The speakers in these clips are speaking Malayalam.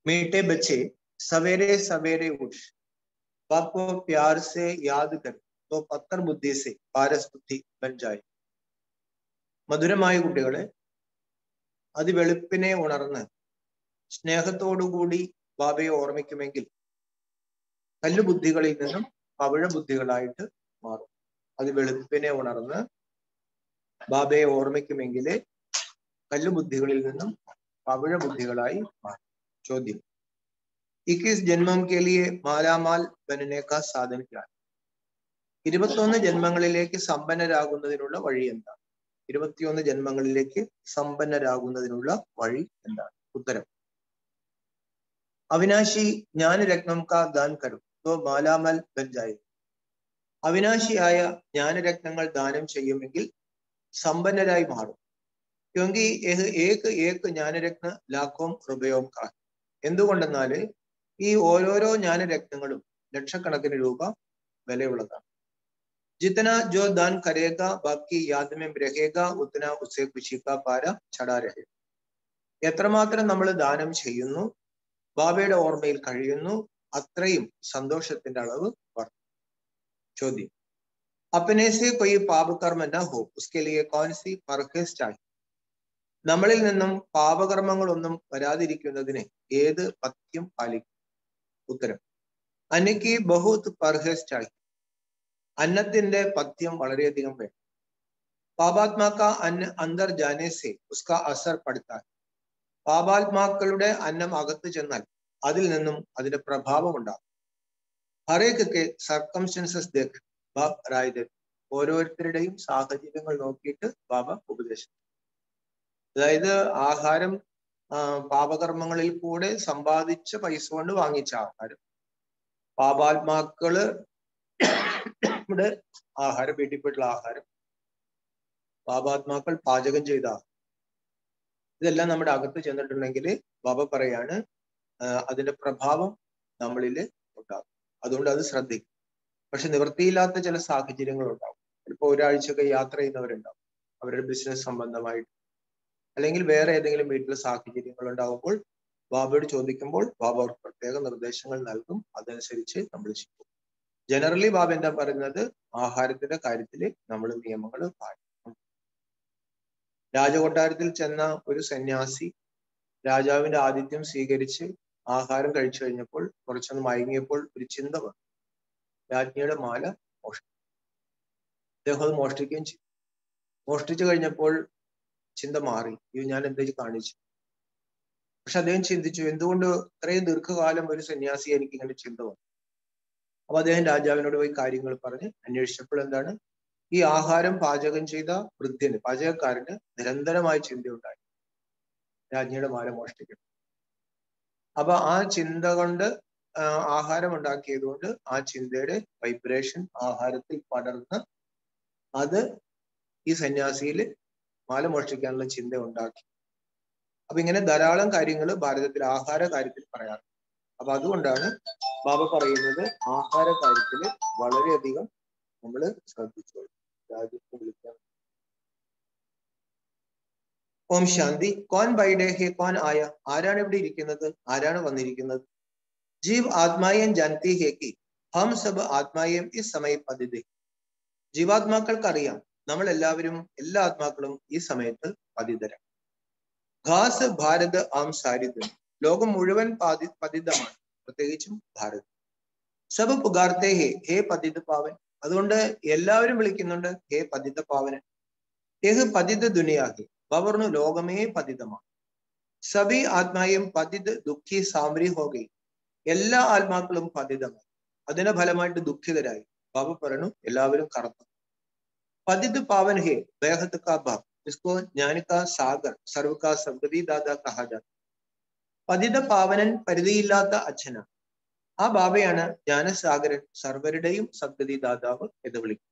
मीठे बच्चे सवेरे सवेरे उठ बाप को प्यार से याद कर तो पत्थर बुद्धि से पारस बुद्धि बन जाए. മധുരമായ കുട്ടികളെ അതിവെളുപ്പിനെ ഉണർന്ന് സ്നേഹത്തോടുകൂടി ബാബയെ ഓർമ്മിക്കുമെങ്കിൽ കല്ലുബുദ്ധികളിൽ നിന്നും പവിഴ ബുദ്ധികളായിട്ട് മാറും. അതിവെളുപ്പിനെ ഉണർന്ന് ബാബയെ ഓർമ്മിക്കുമെങ്കിൽ കല്ലുബുദ്ധികളിൽ നിന്നും പവിഴ ബുദ്ധികളായി മാറും. ചോദ്യം: 21 ജന്മം के लिए മാലാമാൽ बनने का साधन क्या है? 21 ജന്മങ്ങളിലേക്ക് സമ്പന്നരാകുന്നതിനുള്ള വഴി എന്താണ്? 21 ജന്മങ്ങളിലേക്ക് സമ്പന്നരാകുന്നതിനുള്ള വഴി എന്താണ്? ഉത്തരം: അവിനാശി ജ്ഞാനരത്നം കാ ദാൻ കരും തോ മാലാമൽ ബൻ ജായേ. അവിനാശിയായ ജ്ഞാനരത്നങ്ങൾ ദാനം ചെയ്യുമെങ്കിൽ സമ്പന്നരായി മാറും. ക്യോങ്കി ഏക് ജ്ഞാനരത്ന ലാഖോം റുപയോം കാ. എന്തുകൊണ്ടെന്നാല് ഈ ഓരോരോ ജ്ഞാനരത്നങ്ങളും ലക്ഷക്കണക്കിന് രൂപ വിലയുള്ളതാണ്. ജിതന ജോ ദാൻ കരേഗ ബാക്കി യാദ് മേ രഹേഗ ഉത്തന ഉസേ ഖുശി കാ പാര ചടാ രഹേ. എത്രമാത്രം നമ്മൾ ദാനം ചെയ്യുന്നു, ബാബയുടെ ഓർമ്മയിൽ കഴിയുന്നു, അത്രയും സന്തോഷത്തിന്റെ അളവ് വർദ്ധിക്കും. ചോദ്യം: അപ്പനെ സേ കൊയ് പാപകർമ്മ ന ഹോ ഉസ്കെ ലിയെ കൗൻ സി പർഹേസ് ചാഹിയെ. നമ്മളിൽ നിന്നും പാപകർമ്മങ്ങളൊന്നും വരാതിരിക്കുന്നതിന് ഏത് പഥ്യം പാലിക്കും? ഉത്തരം: അന്നയ്ക്ക് ബഹുത് പർഹേസ് ചാഹിയെ. അന്നത്തിന്റെ പഥ്യം വളരെയധികം വേണം. പാപാത്മാക്ക അന്ന അന്തർ ജാനെ സേ ഉസ്കാ അസർ പടുത്താ. പാപാത്മാക്കളുടെ അന്നം അകത്ത് ചെന്നാൽ അതിൽ നിന്നും അതിന്റെ പ്രഭാവം ഉണ്ടാകും. ഹറേക്ക് സർക്കംസ്റ്റൻസസ് ദേഖ് ബാബ് റായ്. ഓരോരുത്തരുടെയും സാഹചര്യങ്ങൾ നോക്കിയിട്ട് ബാബ ഉപദേശിച്ചു. അതായത് ആഹാരം പാപകർമ്മങ്ങളിൽ കൂടെ സമ്പാദിച്ച പൈസ കൊണ്ട് വാങ്ങിച്ച ആഹാരം, പാപാത്മാക്കള് ആഹാരം, വീട്ടിൽപ്പെട്ടുള്ള ആഹാരം, പാപാത്മാക്കൾ പാചകം ചെയ്ത ആഹാരം, ഇതെല്ലാം നമ്മുടെ അകത്ത് ചെന്നിട്ടുണ്ടെങ്കിൽ ബാബ പറയാണ് അതിന്റെ പ്രഭാവം നമ്മളിൽ ഉണ്ടാകും. അതുകൊണ്ട് അത് ശ്രദ്ധിക്കും. പക്ഷെ നിവൃത്തിയില്ലാത്ത ചില സാഹചര്യങ്ങൾ ഉണ്ടാവും. ചിലപ്പോൾ ഒരാഴ്ചയൊക്കെ യാത്ര ചെയ്യുന്നവരുണ്ടാവും, അവരുടെ ബിസിനസ് സംബന്ധമായിട്ട്, അല്ലെങ്കിൽ വേറെ ഏതെങ്കിലും വീട്ടിലെ സാഹചര്യങ്ങൾ ഉണ്ടാകുമ്പോൾ ബാബയോട് ചോദിക്കുമ്പോൾ ബാബ അവർക്ക് പ്രത്യേക നിർദ്ദേശങ്ങൾ നൽകും. അതനുസരിച്ച് നമ്മൾ ചെയ്യും. ജനറലി ബാബ എന്താ പറയുന്നത്? ആഹാരത്തിന്റെ കാര്യത്തിൽ നമ്മൾ നിയമങ്ങൾ പാലിക്കണം. രാജകൊട്ടാരത്തിൽ ചെന്ന ഒരു സന്യാസി രാജാവിന്റെ ആതിഥ്യം സ്വീകരിച്ച് ആഹാരം കഴിച്ചു കഴിഞ്ഞപ്പോൾ കുറച്ചൊന്ന് മയങ്ങിയപ്പോൾ ഒരു ചിന്ത വന്നു. രാജ്ഞിയുടെ മാല മോഷ്ടിച്ചു. അദ്ദേഹം അത് മോഷ്ടിക്കുകയും ചെയ്തു. മോഷ്ടിച്ചു കഴിഞ്ഞപ്പോൾ ചിന്ത മാറി. ഇത് ഞാൻ എന്താ കാണിച്ചു? പക്ഷെ അദ്ദേഹം ചിന്തിച്ചു, എന്തുകൊണ്ട് ഇത്രയും ദീർഘകാലം ഒരു സന്യാസി എനിക്ക് ഇങ്ങനെ ചിന്ത വന്നു? അപ്പൊ അദ്ദേഹം രാജാവിനോട് പോയി കാര്യങ്ങൾ പറഞ്ഞ് അന്വേഷിച്ചപ്പോൾ എന്താണ്, ഈ ആഹാരം പാചകം ചെയ്ത വൃദ്ധന്, പാചകക്കാരന് നിരന്തരമായി ചിന്തയുണ്ടായി, രാജ്ഞിയുടെ മാല മോഷ്ടിക്കണം. അപ്പൊ ആ ചിന്ത കൊണ്ട് ആഹാരം ഉണ്ടാക്കിയത് കൊണ്ട് ആ ചിന്തയുടെ വൈബ്രേഷൻ ആഹാരത്തിൽ പടർന്ന് അത് ഈ സന്യാസിയിൽ മാല മോഷ്ടിക്കാനുള്ള ചിന്ത ഉണ്ടാക്കി. അപ്പൊ ഇങ്ങനെ ധാരാളം കാര്യങ്ങൾ ഭാരതത്തിൽ ആഹാര കാര്യത്തിൽ പറയാറുണ്ട്. അപ്പൊ അതുകൊണ്ടാണ് ബാബ പറയുന്നത് ആഹാര കാര്യത്തിൽ വളരെയധികം നമ്മൾ ശ്രദ്ധിച്ചോളൂ. രാജ്യത്ത് വിളിക്കാൻ. ഓം ശാന്തി. കോൻ ബൈഡേ ഹേ കോൻ ആയ. ആരാണ് ഇവിടെ ഇരിക്കുന്നത്? ആരാണ് വന്നിരിക്കുന്നത്? ജീവ് ആത്മായം ജാൻതി ഹേ കി ഹം സബ് ആത്മായം ഈ സമയ പതിതേ. ജീവാത്മാക്കൾക്ക് അറിയാം നമ്മൾ എല്ലാവരും, എല്ലാ ആത്മാക്കളും ഈ സമയത്ത് പതിതരാണ്. ഘാസ് ഭാരത് ആം സാരിത്. ലോകം മുഴുവൻ പതിതമാണ്, പ്രത്യേകിച്ചും ഭാരത്. സബ് പുകാർത്തേ ഹേ ഹേ പതിത പാവൻ. അതുകൊണ്ട് എല്ലാവരും വിളിക്കുന്നുണ്ട് ഹേ പതിത പാവനൻ. ഏഹ് പതിത ദുനിയാകെ. പറഞ്ഞു ലോകമേ പതിതമാണ്. സബി ആത്മായം പതിത് ദുഃഖി സാമരി ഹോകെ. എല്ലാ ആത്മാക്കളും പതിതമായി, അതിന്റെ ഫലമായിട്ട് ദുഃഖിതരായി. ബാബ പറഞ്ഞു എല്ലാവരും കറന്നു. പതിത് പാവൻ ഹേ ബേഹത് കാ ബാബ്. इसको ज्ञान का सागर सर्व का सद्गതി ദാദാ കഹാ ജാത. പതിത പാവനൻ പരിധിയില്ലാത്ത അച്ഛനാണ്. ആ ബാബയാണ് ജ്ഞാനസാഗരൻ, സർവരുടെയും സദ്ഗതി ദാതാവ് എന്ന് വിളിക്കും.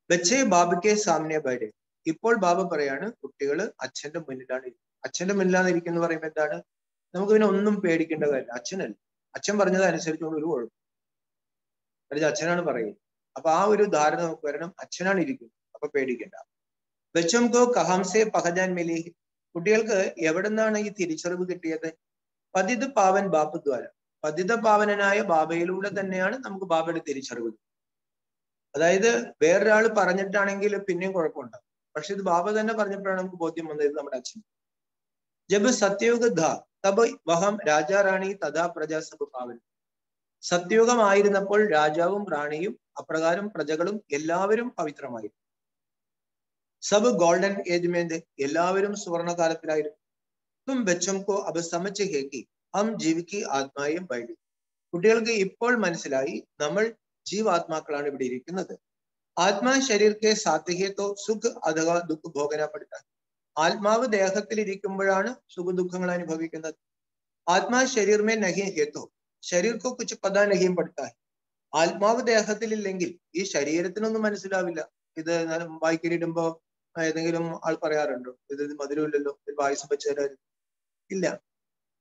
ബച്ചേ ബാബയ്ക്ക് സാമനെ ബൈഡേ. ഇപ്പോൾ ബാബ പറയാണ് കുട്ടികള് അച്ഛന്റെ മുന്നിലാണ്. അച്ഛന്റെ മുന്നിലാണ് ഇരിക്കുന്ന പറയുമ്പോൾ എന്താണ്? നമുക്ക് പിന്നെ ഒന്നും പേടിക്കേണ്ട കാര്യമില്ല. അച്ഛനല്ല, അച്ഛൻ പറഞ്ഞത് അനുസരിച്ചുകൊണ്ട് ഒരു കുഴപ്പം. അല്ലെങ്കിൽ അച്ഛനാണ് പറയുന്നത്. അപ്പൊ ആ ഒരു ധാരണ നമുക്ക് വരണം, അച്ഛനാണ് ഇരിക്കുന്നത്, അപ്പൊ പേടിക്കണ്ട. ബച്ചം കോ കഹാം സേ പഹചാൻ മിലി. കുട്ടികൾക്ക് എവിടെ നിന്നാണ് ഈ തിരിച്ചറിവ് കിട്ടിയത്? പതിത് പാവൻ ബാപ്പ് ദ്വാര. പതിത പാവനനായ ബാബയിലൂടെ തന്നെയാണ് നമുക്ക് ബാബയുടെ തിരിച്ചറിവ്. അതായത് വേറൊരാൾ പറഞ്ഞിട്ടാണെങ്കിൽ പിന്നെയും കുഴപ്പമുണ്ടാകും. പക്ഷെ ഇത് ബാബ തന്നെ പറഞ്ഞപ്പോഴാണ് നമുക്ക് ബോധ്യം വന്നത് നമ്മുടെ അച്ഛൻ. ജബ് സത്യയുഗ ധ തബ് വഹം രാജാ റാണി തഥാ പ്രജാ സബ് പാവൻ. സത്യയുഗമായിരുന്നപ്പോൾ രാജാവും റാണിയും അപ്രകാരം പ്രജകളും എല്ലാവരും പവിത്രമായി. സബ് ഗോൾഡൻ ഏജ്മേന്ത്, എല്ലാവരും സുവർണകാലത്തിലായിരുന്നു. തും ബച്ചംകോ അബ് സമച്ച് ഹേക്കി ഹം ജീവിക്ക് ആത്മായും ബൈഡി. കുട്ടികൾക്ക് ഇപ്പോൾ മനസ്സിലായി നമ്മൾ ജീവാത്മാക്കളാണ് ഇവിടെ ഇരിക്കുന്നത്. ആത്മാ ശരീരത്തെ സാത്വികത്തോ സുഖ അഥവാ ദുഃഖ ഭോഗനപ്പെടുത്ത. ആത്മാവ് ദേഹത്തിൽ ഇരിക്കുമ്പോഴാണ് സുഖദുഃഖങ്ങൾ അനുഭവിക്കുന്നത്. ആത്മാ ശരീർ മേ നഹി ഹേത്തോ ശരീർ കോ കുച്ച് പതാ നഹിയും പഠിത്താ. ആത്മാവ് ദേഹത്തിലില്ലെങ്കിൽ ഈ ശരീരത്തിനൊന്നും മനസ്സിലാവില്ല. ഇത് വായിക്കരിടുമ്പോ ഏതെങ്കിലും ആൾ പറയാറുണ്ടോ, ഇത് മധുരമില്ലല്ലോ, ഇത് പായസം വെച്ച് തരാൻ ഇല്ല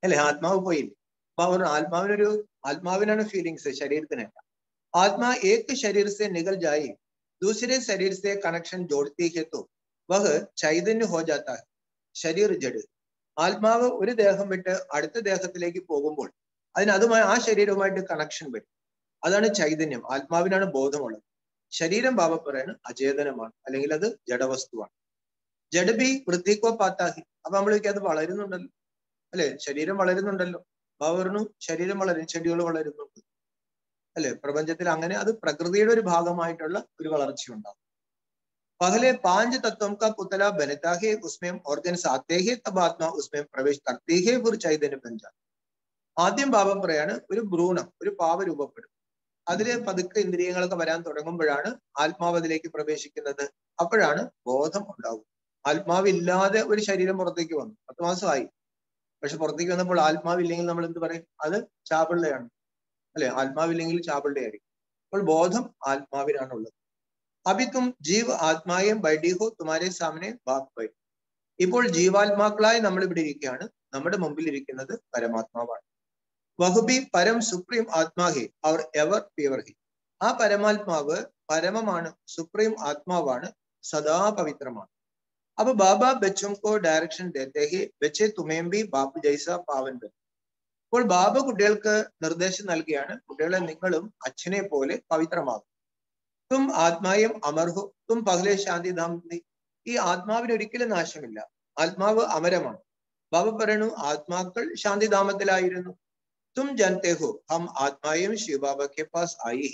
അല്ലെ? ആത്മാവ് പോയില്ലേ. അപ്പൊ ആത്മാവിനാണ് ഫീലിങ്സ്, ശരീരത്തിനല്ല. ആത്മാ ഏക് ശരീർ സെ നികൽ ജായി ദൂസരെ ശരീർ സെ കണക്ഷൻ ജോഡ്ത്തി ഹെ തോ വഹ് ചൈതന്യ ഹോ ജാത്താ ഹെ. ശരീർ ജഡ്. ആത്മാവ് ഒരു ദേഹം വിട്ട് അടുത്ത ദേഹത്തിലേക്ക് പോകുമ്പോൾ അതുമായി ആ ശരീരവുമായിട്ട് കണക്ഷൻ വരും. അതാണ് ചൈതന്യം. ആത്മാവിനാണ് ബോധമുള്ളത്. ശരീരം ബാബ പറയാണ് അചേതനമാണ്, അല്ലെങ്കിൽ അത് ജഡവസ്തുവാണ്. ജഡബി വൃദ്ധിക്കോ പാത്താഹി. അപ്പൊ നമ്മളേക്ക് അത് വളരുന്നുണ്ടല്ലോ അല്ലെ? ശരീരം വളരുന്നുണ്ടല്ലോ. ബാബ പറഞ്ഞു ശരീരം വളരും, ചെടികൾ വളരുന്നുണ്ട് അല്ലെ? പ്രപഞ്ചത്തിൽ അങ്ങനെ അത് പ്രകൃതിയുടെ ഒരു ഭാഗമായിട്ടുള്ള ഒരു വളർച്ചയുണ്ടാകും. പഹലെ 5 തത്വം കാ പുതല ബനതാ ഹെ ഉസ്മേം ഓർഗൻസ് ആത്തെ ഹെ തബ് ആത്മാ ഉസ്മേം പ്രവേശ് കർത്തി ഹെ ഫിർ ചൈതന്യ ബൻ ജാതാ. ആദ്യം ബാബ പറയാണ് ഒരു ഭ്രൂണം, ഒരു പാവ രൂപപ്പെടും. അതില് പതുക്കെ ഇന്ദ്രിയങ്ങളൊക്കെ വരാൻ തുടങ്ങുമ്പോഴാണ് ആത്മാവ് അതിലേക്ക് പ്രവേശിക്കുന്നത്. അപ്പോഴാണ് ബോധം ഉണ്ടാവും. ആത്മാവില്ലാതെ ഒരു ശരീരം പുറത്തേക്ക് വന്നു, 10 മാസമായി. പക്ഷെ പുറത്തേക്ക് വന്നപ്പോൾ ആത്മാവില്ലെങ്കിൽ നമ്മൾ എന്ത് പറയും? അത് ചാപിള്ളയാണ് അല്ലെ? ആത്മാവില്ലെങ്കിൽ ചാപിള്ളയായിരിക്കും. അപ്പോൾ ബോധം ആത്മാവിനാണുള്ളത്. അഭി തും ജീവ് ആത്മായം ബൈഡിഹോ തുമാരെ സാമനെ ബാപ് ബൈ. ഇപ്പോൾ ജീവാത്മാക്കളായി നമ്മൾ ഇവിടെ ഇരിക്കുകയാണ്. നമ്മുടെ മുമ്പിൽ ഇരിക്കുന്നത് പരമാത്മാവാണ്. വഹുബി പരം സുപ്രീം ആത്മാഹി അവർ എവർ പ്യുവർ ഹി. ആ പരമാത്മാവ് പരമമാണ്, സുപ്രീം ആത്മാവാണ്, സദാ പവിത്രമാണ്. അപ്പൊ ബാബ ബച്ചും കോ ഡയറക്ഷൻ ദേത്തെ ഹി ബച്ചെ തുമേം ഭി ബാപ്പ് ജൈസ പാവൻ ബൻ. അപ്പോൾ ബാബ കുട്ടികൾക്ക് നിർദ്ദേശം നൽകിയാണ്, കുട്ടികളെ നിങ്ങളും അച്ഛനെ പോലെ പവിത്രമാകും. തും ആത്മായം അമർഹു തും പഹലെ ശാന്തിധാം. ഈ ആത്മാവിന് ഒരിക്കലും നാശമില്ല, ആത്മാവ് അമരമാണ്. ബാബ പറയണു ആത്മാക്കൾ ശാന്തിധാമത്തിലായിരുന്നു. തും ജാനത്തെ ഹോ ഹം ആത്മായും ശിവബാബ കെ പാസ് ആയി.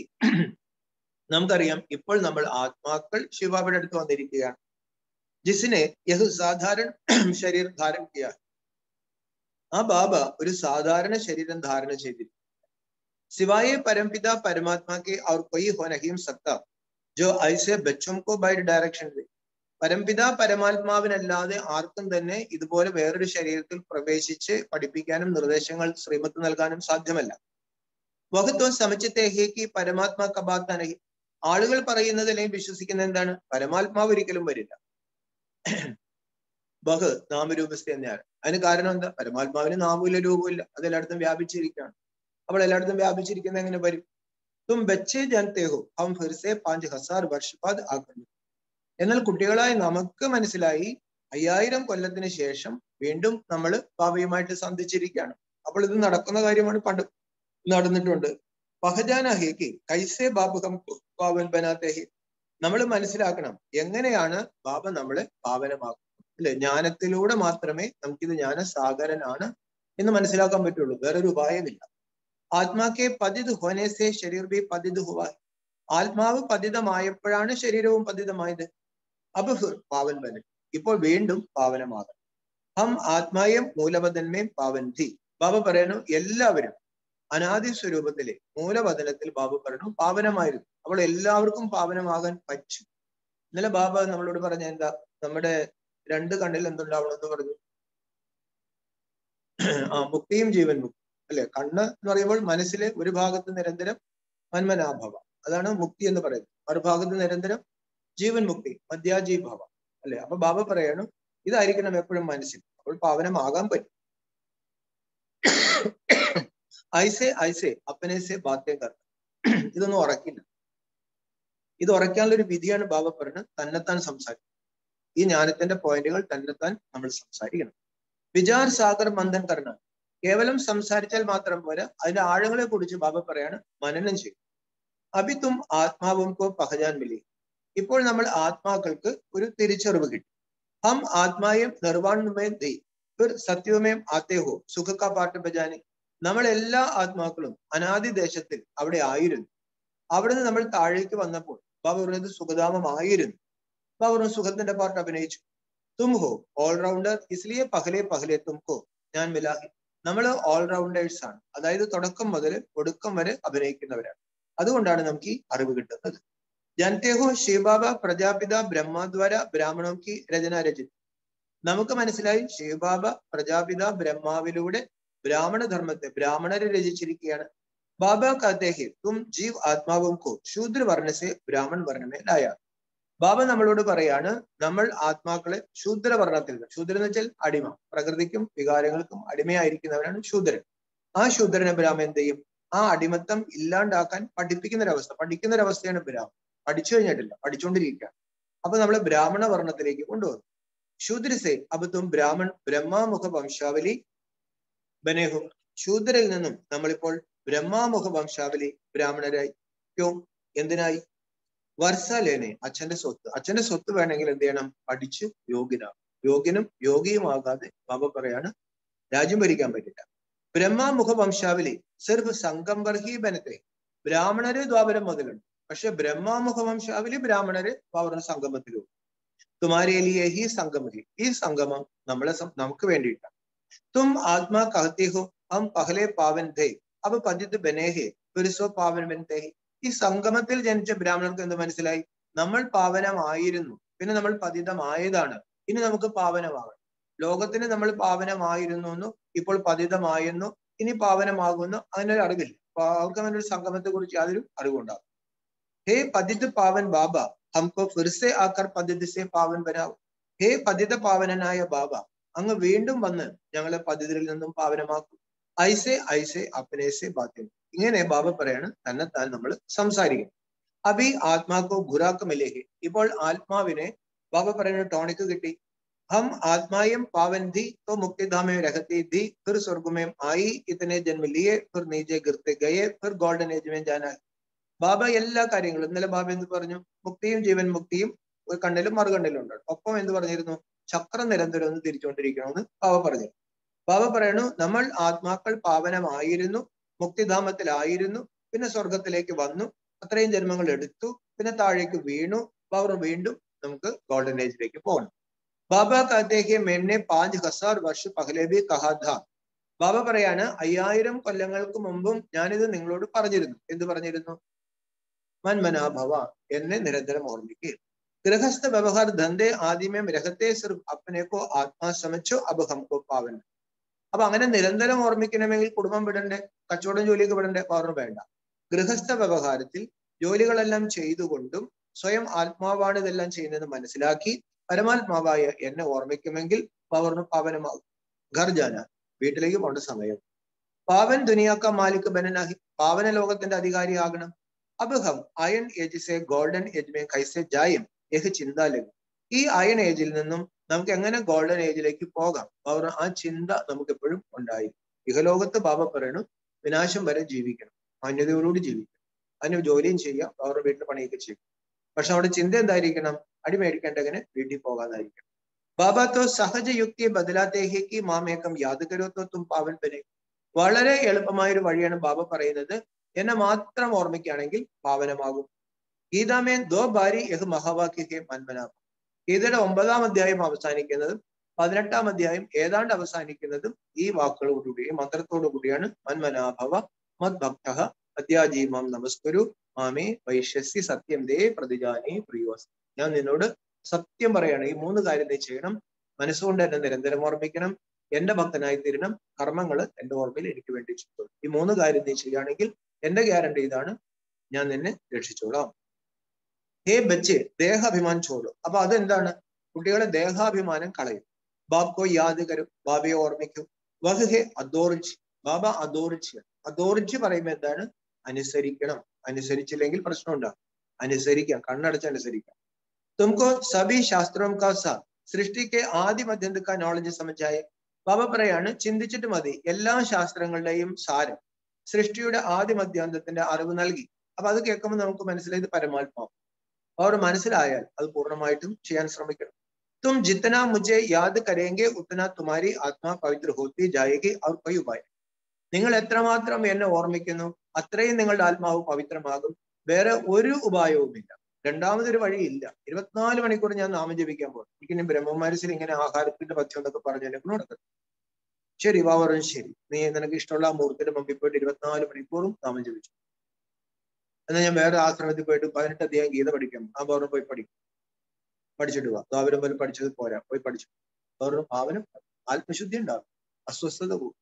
നമുക്കറിയാം ഇപ്പോൾ നമ്മൾ ആത്മാക്കൾ ശിവബാബയുടെ അടുത്ത് വന്നിരിക്കുകയാണ്. ജിസിനെ യഹ് സാധാരണ ശരീർ ധാരൺ കിയാ. ആ ബാബ ഒരു സാധാരണ ശരീരം ധാരണ ചെയ്തിരിക്കും. സിവായെ പരംപിത പരമാത്മാ കെ और कोई हो नहीं सकता जो ऐसे बच्चों को बाय डायरेक्शन दे. പരംപിത പരമാത്മാവിനല്ലാതെ ആർക്കും തന്നെ ഇതുപോലെ വേറൊരു ശരീരത്തിൽ പ്രവേശിച്ച് പഠിപ്പിക്കാനും നിർദ്ദേശങ്ങൾ ശ്രീമത്ത് നൽകാനും സാധ്യമല്ല. വഹത്വം സമചിത്തേഹേക്ക് പരമാത്മാ കബാത്താനഹി. ആളുകൾ പറയുന്നത് അല്ലെങ്കിൽ വിശ്വസിക്കുന്നത് എന്താണ്? പരമാത്മാവ് ഒരിക്കലും വരില്ല. ബഹ് നാമരൂപസ്ഥ തന്നെയാണ്. അതിന് കാരണം എന്താ? പരമാത്മാവിന് നാമമില്ല, രൂപമില്ല, അത് എല്ലായിടത്തും വ്യാപിച്ചിരിക്കുകയാണ്. അപ്പോൾ എല്ലായിടത്തും വ്യാപിച്ചിരിക്കുന്നത് എങ്ങനെ വരും? തും ബച്ചേ ജാനത്തെ ഹോ ഹം ഫിർ സെ 5000 വർഷ ബാദ് ആകർന്നു. എന്നാൽ കുട്ടികളായി നമുക്ക് മനസ്സിലായി 5000 കൊല്ലത്തിന് ശേഷം വീണ്ടും നമ്മൾ ബാബയുമായിട്ട് സന്ധിച്ചിരിക്കുകയാണ്. അപ്പോൾ ഇത് നടക്കുന്ന കാര്യമാണ്, പണ്ട് നടന്നിട്ടുണ്ട്. പഹജാനഹേക്ക് കൈസേ ബാബുഹം പാവൻ ബനാത്തേഹി. നമ്മൾ മനസ്സിലാക്കണം എങ്ങനെയാണ് ബാബ നമ്മളെ പാവനമാക്കുന്നത് അല്ലെ? ജ്ഞാനത്തിലൂടെ മാത്രമേ നമുക്കിത് ജ്ഞാനസാഗരനാണ് എന്ന് മനസ്സിലാക്കാൻ പറ്റുള്ളൂ. വേറൊരു ഉപായമില്ല. ആത്മാക്കെ പതിത് ഹോനേസെ ശരീർ ബി പതിത് ഹുവാ. ആത്മാവ് പതിതമായപ്പോഴാണ് ശരീരവും പതിതമായത്. അബ് പാവൻ ബനൻ. ഇപ്പോൾ വീണ്ടും പാവനമാകണം. ഹം ആത്മായം മൂലവതന്മേ പാവൻ ധി. ബാബ പറയുന്നു എല്ലാവരും അനാദി സ്വരൂപത്തിലെ മൂലവതനത്തിൽ ബാബ പറയുന്നു പാവനമായിരുന്നു. അപ്പോൾ എല്ലാവർക്കും പാവനമാകാൻ പറ്റും. ഇന്നലെ ബാബ നമ്മളോട് പറഞ്ഞ എന്താ? നമ്മുടെ 2 കണ്ണിൽ എന്തുണ്ടാവണമെന്ന് പറഞ്ഞു? മുക്തിയും ജീവൻ മുക്തി അല്ലെ? കണ്ണ് എന്ന് പറയുമ്പോൾ മനസ്സിലെ ഒരു ഭാഗത്ത് നിരന്തരം മന്മനാഭവ, അതാണ് മുക്തി എന്ന് പറയുന്നത്. മറുഭാഗത്ത് നിരന്തരം ജീവൻ മുക്തി, മധ്യാജീഭവ അല്ലെ? അപ്പൊ ബാബ പറയാണ് ഇതായിരിക്കണം എപ്പോഴും മനസ്സിൽ. അപ്പോൾ പാവനമാകാൻ പറ്റും. ഐസെ ഐസെ അപ്പനേസെ ബാധ്യം കർമ്മ. ഇതൊന്നും ഉറക്കില്ല. ഇത് ഉറക്കാനുള്ള ഒരു വിധിയാണ് ബാബ പറയുന്നത്. തന്നെത്താൻ സംസാരിക്കും. ഈ ജ്ഞാനത്തിന്റെ പോയിന്റുകൾ തന്നെത്താൻ നമ്മൾ സംസാരിക്കണം. വിചാർ സാഗർ മന്ദൻ കർണ. കേവലം സംസാരിച്ചാൽ മാത്രം പോരാ, അതിന്റെ ആഴങ്ങളെ കുറിച്ച് ബാബ പറയാണ് മനനം ചെയ്യും. അഭിത്തും ആത്മാവും കോ പഹചാൻ മിലി. ഇപ്പോൾ നമ്മൾ ആത്മാക്കൾക്ക് ഒരു തിരിച്ചറിവ് കിട്ടി. ഹം ആത്മായം നിർവാണമേ ദൈ ഫിർ സത്യവുമേം ആത്തേ ഹോ സുഖ കാ പാട്ട് ബജാനെ. നമ്മൾ എല്ലാ ആത്മാക്കളും അനാദി ദേശത്തിൽ അവിടെ ആയിരുന്നു. അവിടുന്ന് നമ്മൾ താഴേക്ക് വന്നപ്പോൾ ബാബ പറയുന്നത് സുഖധാമമായിരുന്നു. ബാബ പറഞ്ഞു സുഖത്തിന്റെ പാട്ട് അഭിനയിച്ചു. തും ഹോ ഓൾറൗണ്ടർ ഇസ്ലിയെ പഹലെ പഹലെ തുംകോ ഞാൻ മിലാഹി. നമ്മൾ ഓൾറൗണ്ടേഴ്സ് ആണ്, അതായത് തുടക്കം മുതൽ ഒടുക്കം വരെ അഭിനയിക്കുന്നവരാണ്. അതുകൊണ്ടാണ് നമുക്ക് ഈ അറിവ് കിട്ടുന്നത്. ജനത്തെ ഹോ ശിവബാബ പ്രജാപിത ബ്രഹ്മദ്വാര ബ്രാഹ്മണോ കി രചന രചിച്ചു. നമുക്ക് മനസ്സിലായി ശിവബാബ പ്രജാപിത ബ്രഹ്മാവിലൂടെ ബ്രാഹ്മണ ധർമ്മത്തെ ബ്രാഹ്മണരെ രചിച്ചിരിക്കുകയാണ്. ബാബ कहते हैं तुम जीव आत्माओं को शूद्र वर्ण से ब्राह्मण वर्ण में लाया. ബാബ നമ്മളോട് പറയാണ് നമ്മൾ ആത്മാക്കളെ ശൂദ്രവർണ്ണത്തിൽ നിന്ന്, ശൂദ്രൻ എന്ന് വെച്ചാൽ അടിമ, പ്രകൃതിക്കും വികാരങ്ങൾക്കും അടിമയായിരിക്കുന്നവരാണ് ശൂദ്രൻ. ആ ശൂദ്രനെ ബ്രാഹ്മൺ എന്ത് ചെയ്യും? ആ അടിമത്തം ഇല്ലാണ്ടാക്കാൻ പഠിപ്പിക്കുന്നൊരവസ്ഥ, പഠിക്കുന്നൊരവസ്ഥയാണ് ബ്രാഹ്മൺ. പഠിച്ചു കഴിഞ്ഞിട്ടില്ല, പഠിച്ചുകൊണ്ടിരിക്കുകയാണ്. അപ്പൊ നമ്മളെ ബ്രാഹ്മണ വർണ്ണത്തിലേക്ക് കൊണ്ടുവന്നു. ശൂദ്രസെ അബത്തും ബ്രാഹ്മൺ ബ്രഹ്മാമുഖ വംശാവലി ബനേഹു. ശൂദ്രരിൽ നിന്നും നമ്മളിപ്പോൾ ബ്രഹ്മാമുഖ വംശാവലി ബ്രാഹ്മണരായി. ക്യോ? എന്തിനായി? വർഷാലേനെ അച്ഛന്റെ സ്വത്ത്. അച്ഛന്റെ സ്വത്ത് വേണമെങ്കിൽ എന്ത് ചെയ്യണം? പഠിച്ച് യോഗ്യനാകും. യോഗ്യനും യോഗിയുമാകാതെ ബാബ പറയാണ് രാജ്യം ഭരിക്കാൻ പറ്റില്ല. ബ്രഹ്മാമുഖ വംശാവലി സിർഫ് സംഗംബർഹി ബനത്തെ. ബ്രാഹ്മണര് ദ്വാപരം മുതലുണ്ട്, പക്ഷെ ബ്രഹ്മാമുഖ വംശാവലി ബ്രാഹ്മണര് പവർണ സംഗമത്തിലും. തുമാരേലിയെ ഈ സംഗമി, ഈ സംഗമം നമുക്ക് വേണ്ടിയിട്ടാണ്. തും ആത്മാ കഹത്തി ഹോ ഹം പഹലെ പാവൻ ധേ അബ് പതിത് ബനേഹെ പുരുഷോ പാവൻ ബൻതേ. ഈ സംഗമത്തിൽ ജനിച്ച ബ്രാഹ്മണർക്ക് എന്ത് മനസ്സിലായി? നമ്മൾ പാവനമായിരുന്നു, പിന്നെ നമ്മൾ പതിതമായതാണ്, ഇനി നമുക്ക് പാവനമാകണം. ലോകത്തിന് നമ്മൾ പാവനമായിരുന്നു എന്നും ഇപ്പോൾ പതിതമായെന്നു ഇനി പാവനമാകുന്നു അങ്ങനെ ഒരു അറിവില്ല. അവർക്ക് അങ്ങനെ ഒരു സംഗമത്തെ കുറിച്ച് യാതൊരു അറിവുണ്ടാകും. ഹേ പതിത് പാവൻ ബാബ ഹംകോ ഫിർസെ ആക്കർ പതിതസെ പാവൻ ബനാവ്. ഹേ പതിത പാവനനായ ബാബ, അങ്ങ് വീണ്ടും വന്ന് ഞങ്ങളെ പതിതരിൽ നിന്നും പാവനമാക്കും. ഐസെ ഐസെ അപ്പനേസെ ബാത്യം. ഇങ്ങനെ ബാബ പറയാണ് തന്നെത്താൻ നമ്മൾ സംസാരിക്കും. അഭി ആത്മാക്കോ ഖുറാക്ക് മിലേഹെ. ഇപ്പോൾ ആത്മാവിനെ ബാബ പറയുന്ന ടോണിക്ക് കിട്ടി. हम आत्मायम पावन थी तो मुक्तिधाम में रहती थी, फिर स्वर्ग में आई, इतने जन्म लिए, फिर नीचे गिरते गए, फिर गोल्डन एज में जाना. ബാബ എല്ലാ കാര്യങ്ങളും ഇന്നലെ ബാബ എന്ത് പറഞ്ഞു? മുക്തിയും ജീവൻ മുക്തിയും ഒരു കണ്ണിലും മറുകണ്ണിലും ഉണ്ട്. ഒപ്പം എന്ത് പറഞ്ഞിരുന്നു? ചക്രം നിരന്തരം ഒന്ന് തിരിച്ചുകൊണ്ടിരിക്കണമെന്ന് ബാബ പറഞ്ഞു. ബാബ പറയണു നമ്മൾ ആത്മാക്കൾ പാവനമായിരുന്നു, മുക്തിധാമത്തിലായിരുന്നു, പിന്നെ സ്വർഗത്തിലേക്ക് വന്നു, അത്രയും ജന്മങ്ങൾ എടുത്തു, പിന്നെ താഴേക്ക് വീണു, അവർ വീണ്ടും നമുക്ക് ഗോൾഡൻ ഏജിലേക്ക് പോകണം. ബാബ कहते हैं मैंने 5000 വർഷ പഹലെ ഭി കഹാ ഥാ. ബാബ പറയാണ് 5000 കൊല്ലങ്ങൾക്ക് മുമ്പും ഞാനിത് നിങ്ങളോട് പറഞ്ഞിരുന്നു. എന്ത് പറഞ്ഞിരുന്നു? മൻമനാഭവ, എന്നെ നിരന്തരം ഓർമ്മിക്കുക. ഗൃഹസ്ഥ വ്യവഹാർ ധന്ദേ ആദിമേം രഹത്തെ സിർഫ് അപ്പനെ കോ ആത്മാ സമച്ചോ അബ് ഹംകോ പാവൻ. അപ്പൊ അങ്ങനെ നിരന്തരം ഓർമ്മിക്കണമെങ്കിൽ കുടുംബം വിടണ്ടേ, കച്ചവടം ജോലിയൊക്കെ വിടണ്ടേ? പവർ വേണ്ട. ഗൃഹസ്ഥ വ്യവഹാരത്തിൽ ജോലികളെല്ലാം ചെയ്തുകൊണ്ടും സ്വയം ആത്മാവാണ് ഇതെല്ലാം ചെയ്യുന്നത് മനസ്സിലാക്കി പരമാത്മാവായ എന്നെ ഓർമ്മിക്കുമെങ്കിൽ പവർന്ന് പാവനമാകും. ഘർ ജാന, വീട്ടിലേക്ക് പോകേണ്ട സമയം. പാവൻ ദുനിയാക്ക മാലിക് ബനനാഹി, പാവന ലോകത്തിന്റെ അധികാരിയാകണം. അബഹം അയൺ ഏജിസെ ഗോൾഡൻ ഏജ് മേ കൈസെ ജായം യഹ് ചിന്താലഘു. ഈ അയൺ ഏജിൽ നിന്നും നമുക്ക് എങ്ങനെ ഗോൾഡൻ ഏജിലേക്ക് പോകാം? അവർ ആ ചിന്ത നമുക്ക് എപ്പോഴും ഉണ്ടായി. ഇഹലോകത്ത് ബാബ പറയണു വിനാശം വരെ ജീവിക്കണം, മാന്യതയോടുകൂടി ജീവിക്കണം, അതിന് ജോലിയും ചെയ്യാം, അവരുടെ വീട്ടിൽ പണിയൊക്കെ ചെയ്യും. പക്ഷെ അവിടെ ചിന്ത എന്തായിരിക്കണം? അടിമേടിക്കേണ്ടങ്ങനെ വീട്ടിൽ പോകാതായിരിക്കണം. ബാബ തോ സഹജ യുക്തി ബദലാത്തേക്ക് മാമേക്കം യാതൊരു തും പാവൻ ബനെ. വളരെ എളുപ്പമായൊരു വഴിയാണ് ബാബ പറയുന്നത്, എന്നെ മാത്രം ഓർമ്മിക്കുകയാണെങ്കിൽ പാവനമാകും. ഗീതാമേ ദോ ബാരി യഹ് മഹാവാക്യ മൻമനാഭ. ഗീതയുടെ 9ാം അധ്യായം അവസാനിക്കുന്നതും 18ാം അധ്യായം ഏതാണ്ട് അവസാനിക്കുന്നതും ഈ വാക്കുകളോടുകൂടി, ഈ മന്ത്രത്തോടു കൂടിയാണ്. മന്മനാഭവ മത് ഭക്ത അത്യാജീമാം നമസ്കുരു മാമേ വൈശ്യസി സത്യം ദേ പ്രതിജാനി പ്രിയോസ്. ഞാൻ നിന്നോട് സത്യം പറയാണ്, ഈ 3 കാര്യം നീ ചെയ്യണം. മനസ്സുകൊണ്ട് എന്നെ നിരന്തരം ഓർമ്മിക്കണം, എന്റെ ഭക്തനായി തീരണം, കർമ്മങ്ങൾ എന്റെ ഓർമ്മയിൽ എനിക്ക് വേണ്ടി ചെയ്തു. ഈ 3 കാര്യം നീ ചെയ്യുകയാണെങ്കിൽ എന്റെ ഗ്യാരണ്ടി ഇതാണ്, ഞാൻ നിന്നെ രക്ഷിച്ചോളാം. ഹേ ബച്ചെ ദേഹാഭിമാൻ ചോടും. അപ്പൊ അതെന്താണ്? കുട്ടികളെ ദേഹാഭിമാനം കളയും. ബാബ്കോ യാദ് കരും, ബാബയെ ഓർമ്മിക്കും. വഹ് ഹേ അദോർജ്, ബാബ അദോർജ്. അദോർജ് പറയുമ്പോൾ എന്താണ്? അനുസരിക്കണം. അനുസരിച്ചില്ലെങ്കിൽ പ്രശ്നം ഉണ്ടാകും. അനുസരിക്കാം, കണ്ണടച്ച് അനുസരിക്കാം. തുമക്കോ സഭി ശാസ്ത്രോം കാ സാ സൃഷ്ടി കെ ആദ്യ മധ്യന്ത കാ നോളജ് സമझाए. ബാബ പറയാണ് ചിന്തിച്ചിട്ട് മതി, എല്ലാ ശാസ്ത്രങ്ങളുടെയും സാരം, സൃഷ്ടിയുടെ ആദ്യ മധ്യാന്തത്തിന്റെ അറിവ് നൽകി. അപ്പൊ അത് കേൾക്കുമ്പോൾ നമുക്ക് മനസ്സിലായത് പരമാത്മാവ്. അവർ മനസ്സിലായാൽ അത് പൂർണ്ണമായിട്ടും ചെയ്യാൻ ശ്രമിക്കണം. തും ജിത്തന മുझे യാദ് കരേങ്കെ ഉത്തന തുമാരി ആത്മാ പവിത്ര ഹോത്തി ജായേഗി അവർ കൊയ് ഉപായ. നിങ്ങൾ എത്രമാത്രം എന്നെ ഓർമ്മിക്കുന്നു അത്രയും നിങ്ങളുടെ ആത്മാവ് പവിത്രമാകും. വേറെ ഒരു ഉപായവുമില്ല, രണ്ടാമതൊരു വഴിയില്ല. 24 മണിക്കൂർ ഞാൻ നാമം ജപിക്കാൻ പോകും. എനിക്കിനി ബ്രഹ്മമാനസിൽ ഇങ്ങനെ ആഹാരത്തിന്റെ പഥ്യം എന്നൊക്കെ പറഞ്ഞ് എന്നെ നടക്കും. ശരി ബാബറും ശരി, നീ നിനക്ക് ഇഷ്ടമുള്ള ആ മൂർത്തിയുടെ മുമ്പിൽ പോയിട്ട് 24 മണിക്കൂറും നാമം ജപിച്ചു. എന്നാൽ ഞാൻ വേറെ ആശ്രമത്തിൽ പോയിട്ട് 18 അധ്യായം ഗീത പഠിക്കാം. ആ ബാബറും പോയി പഠിക്കും, പഠിച്ചിട്ട് പോവാ. അവരും പോലും പഠിച്ചത് പോരാ, പോയി പഠിച്ചു. വേറൊരു ഭാവനം ആത്മശുദ്ധി ഉണ്ടാകും, അസ്വസ്ഥത കൂടും.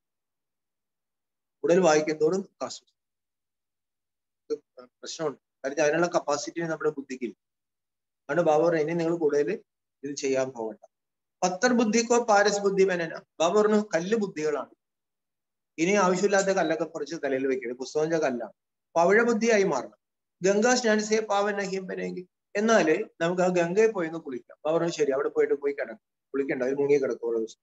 കൂടുതൽ വായിക്കും തോറും അസ്വസ്ഥത പ്രശ്നമുണ്ട്. കാര്യം അതിനുള്ള കപ്പാസിറ്റി നമ്മുടെ ബുദ്ധിക്കില്ല. അതുകൊണ്ട് ബാബ പറഞ്ഞു ഇനി നിങ്ങൾ കൂടുതൽ ഇത് ചെയ്യാൻ പോകണ്ട. പത്തർ ബുദ്ധിക്കോ പാരസ് ബുദ്ധി വേനന. ബാബ പറഞ്ഞു കല്ല് ബുദ്ധികളാണ്, ഇനി ആവശ്യമില്ലാത്ത കല്ലൊക്കെ കുറച്ച് തലയിൽ വെക്കരുത്, പുസ്തകത്തിന്റെ കല്ലാണ്, പവിഴ ബുദ്ധിയായി മാറണം. ഗംഗാ സ്നാനസേ പാവന ഹിംബനെങ്കിൽ, എന്നാല് നമുക്ക് ആ ഗംഗയിൽ പോയി ഒന്ന് കുളിക്കാം. ബാബ പറഞ്ഞു ശരി, അവിടെ പോയിട്ട് പോയി കിടക്കും, കുളിക്കണ്ട, അത് മുങ്ങി കിടക്കുള്ള ദിവസം.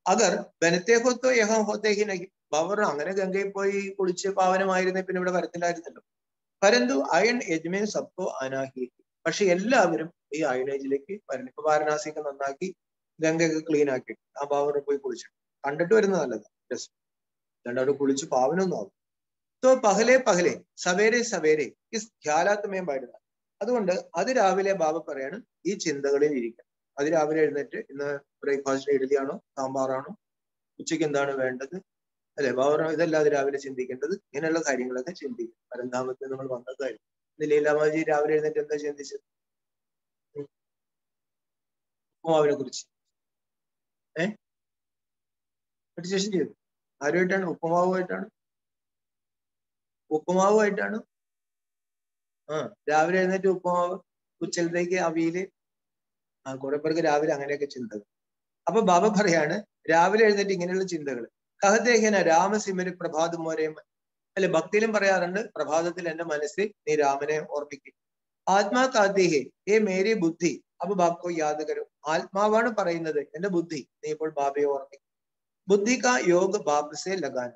അഗർ ബനത്തെ ഹോത്തോ യഹം ഹോത്തേഹി നഹി. ബാബ പറഞ്ഞു അങ്ങനെ ഗംഗയിൽ പോയി കുളിച്ച് പാവനമായിരുന്നേ പിന്നെ ഇവിടെ വരത്തില്ലായിരുന്നല്ലോ. പരന്തു അയൺ യജ്മേൻ സബ്കോ അനാഹി. പക്ഷെ എല്ലാവരും ഈ അയണേജിലേക്ക് വരണം. ഇപ്പൊ വാരണാസിയൊക്കെ നന്നാക്കി ഗംഗയൊക്കെ ക്ലീൻ ആക്കി ആ ബാബറിനെ പോയി കുളിച്ചു കണ്ടിട്ട് വരുന്നത് നല്ലതാണ്, രസം. അല്ലാണ്ട് അവിടെ കുളിച്ച് പാവനൊന്നും ആവും. തോ പഹലെ പഹലെ സവേരെ സവേരെ ഇസ് ഖ്യാലാത്മയം പാടുക. അതുകൊണ്ട് അതിരാവിലെ ബാബ പറയാണ് ഈ ചിന്തകളിൽ ഇരിക്കണം. അതിരാവിലെ എഴുന്നേറ്റ് ഇന്ന് ബ്രേക്ക്ഫാസ്റ്റിന് ഇഡലിയാണോ സാമ്പാറാണോ, ഉച്ചയ്ക്ക് എന്താണ് വേണ്ടത്, അല്ലെ ബാബ ഇതെല്ലാം അതിരാവിലെ ചിന്തിക്കേണ്ടത്. ഇങ്ങനെയുള്ള കാര്യങ്ങളൊക്കെ ചിന്തിക്കും. പരന്താമത്തിൽ നമ്മൾ വന്നതായിരുന്നു. ഇന്ന് ലീലാമാജി രാവിലെ എഴുന്നേറ്റ് എന്താ ചിന്തിച്ചത്? ഉപ്പുമാവിനെ കുറിച്ച് മെഡിറ്റേഷൻ ചെയ്തു. ആരുമായിട്ടാണ്? ഉപ്പുമാവുമായിട്ടാണ്. രാവിലെ എഴുന്നേറ്റ് ഉപ്പുമാവ്, ഉച്ചലത്തേക്ക് അവിയല്. കുറെ പേർക്ക് രാവിലെ അങ്ങനെയൊക്കെ ചിന്തകൾ. അപ്പൊ ബാബ പറയാണ് രാവിലെ എഴുന്നേറ്റ് ഇങ്ങനെയുള്ള ചിന്തകൾ. കഹദേഹന രാമസിമര് പ്രഭാതം മോരെ, അല്ലെ ഭക്തിയിലും പറയാറുണ്ട് പ്രഭാതത്തിൽ എന്റെ മനസ്സിൽ നീ രാമനെ ഓർമ്മിക്കും. ആത്മാ കാദ്ദേഹേ ഏ മേരി ബുദ്ധി അപ്പൊ ബാബ്കോ യാദ് കരും. ആത്മാവാണ് പറയുന്നത്, എന്റെ ബുദ്ധി നീ ഇപ്പോൾ ബാബയെ ഓർമ്മിക്കും. ബുദ്ധി കാ യോഗ ബാബസെ ലഗാന.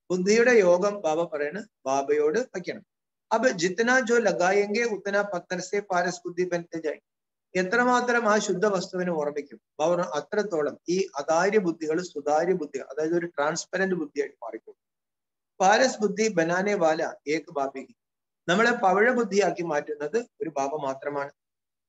ബുദ്ധിയുടെ യോഗം ബാബ പറയണ് ബാബയോട് വയ്ക്കണം. അപ്പൊ ജിത്തന ജോ ലഗായെങ്കെ ഉത്തന പത്തർ സെ പാരസ് ബുദ്ധി ബനത്തെ ജായി. എത്രമാത്രം ആ ശുദ്ധ വസ്തുവിനെ ഓർമ്മിക്കും ബാബ അത്രത്തോളം ഈ അതാര്യ ബുദ്ധികൾ സുതാര്യ ബുദ്ധി, അതായത് ഒരു ട്രാൻസ്പെറന്റ് ബുദ്ധിയായിട്ട് മാറിക്കും. പാരസ് ബുദ്ധി ബനാനെ വാല ഏക് ബാബി. നമ്മളെ പവിഴ ബുദ്ധിയാക്കി മാറ്റുന്നത് ഒരു ബാബ മാത്രമാണ്.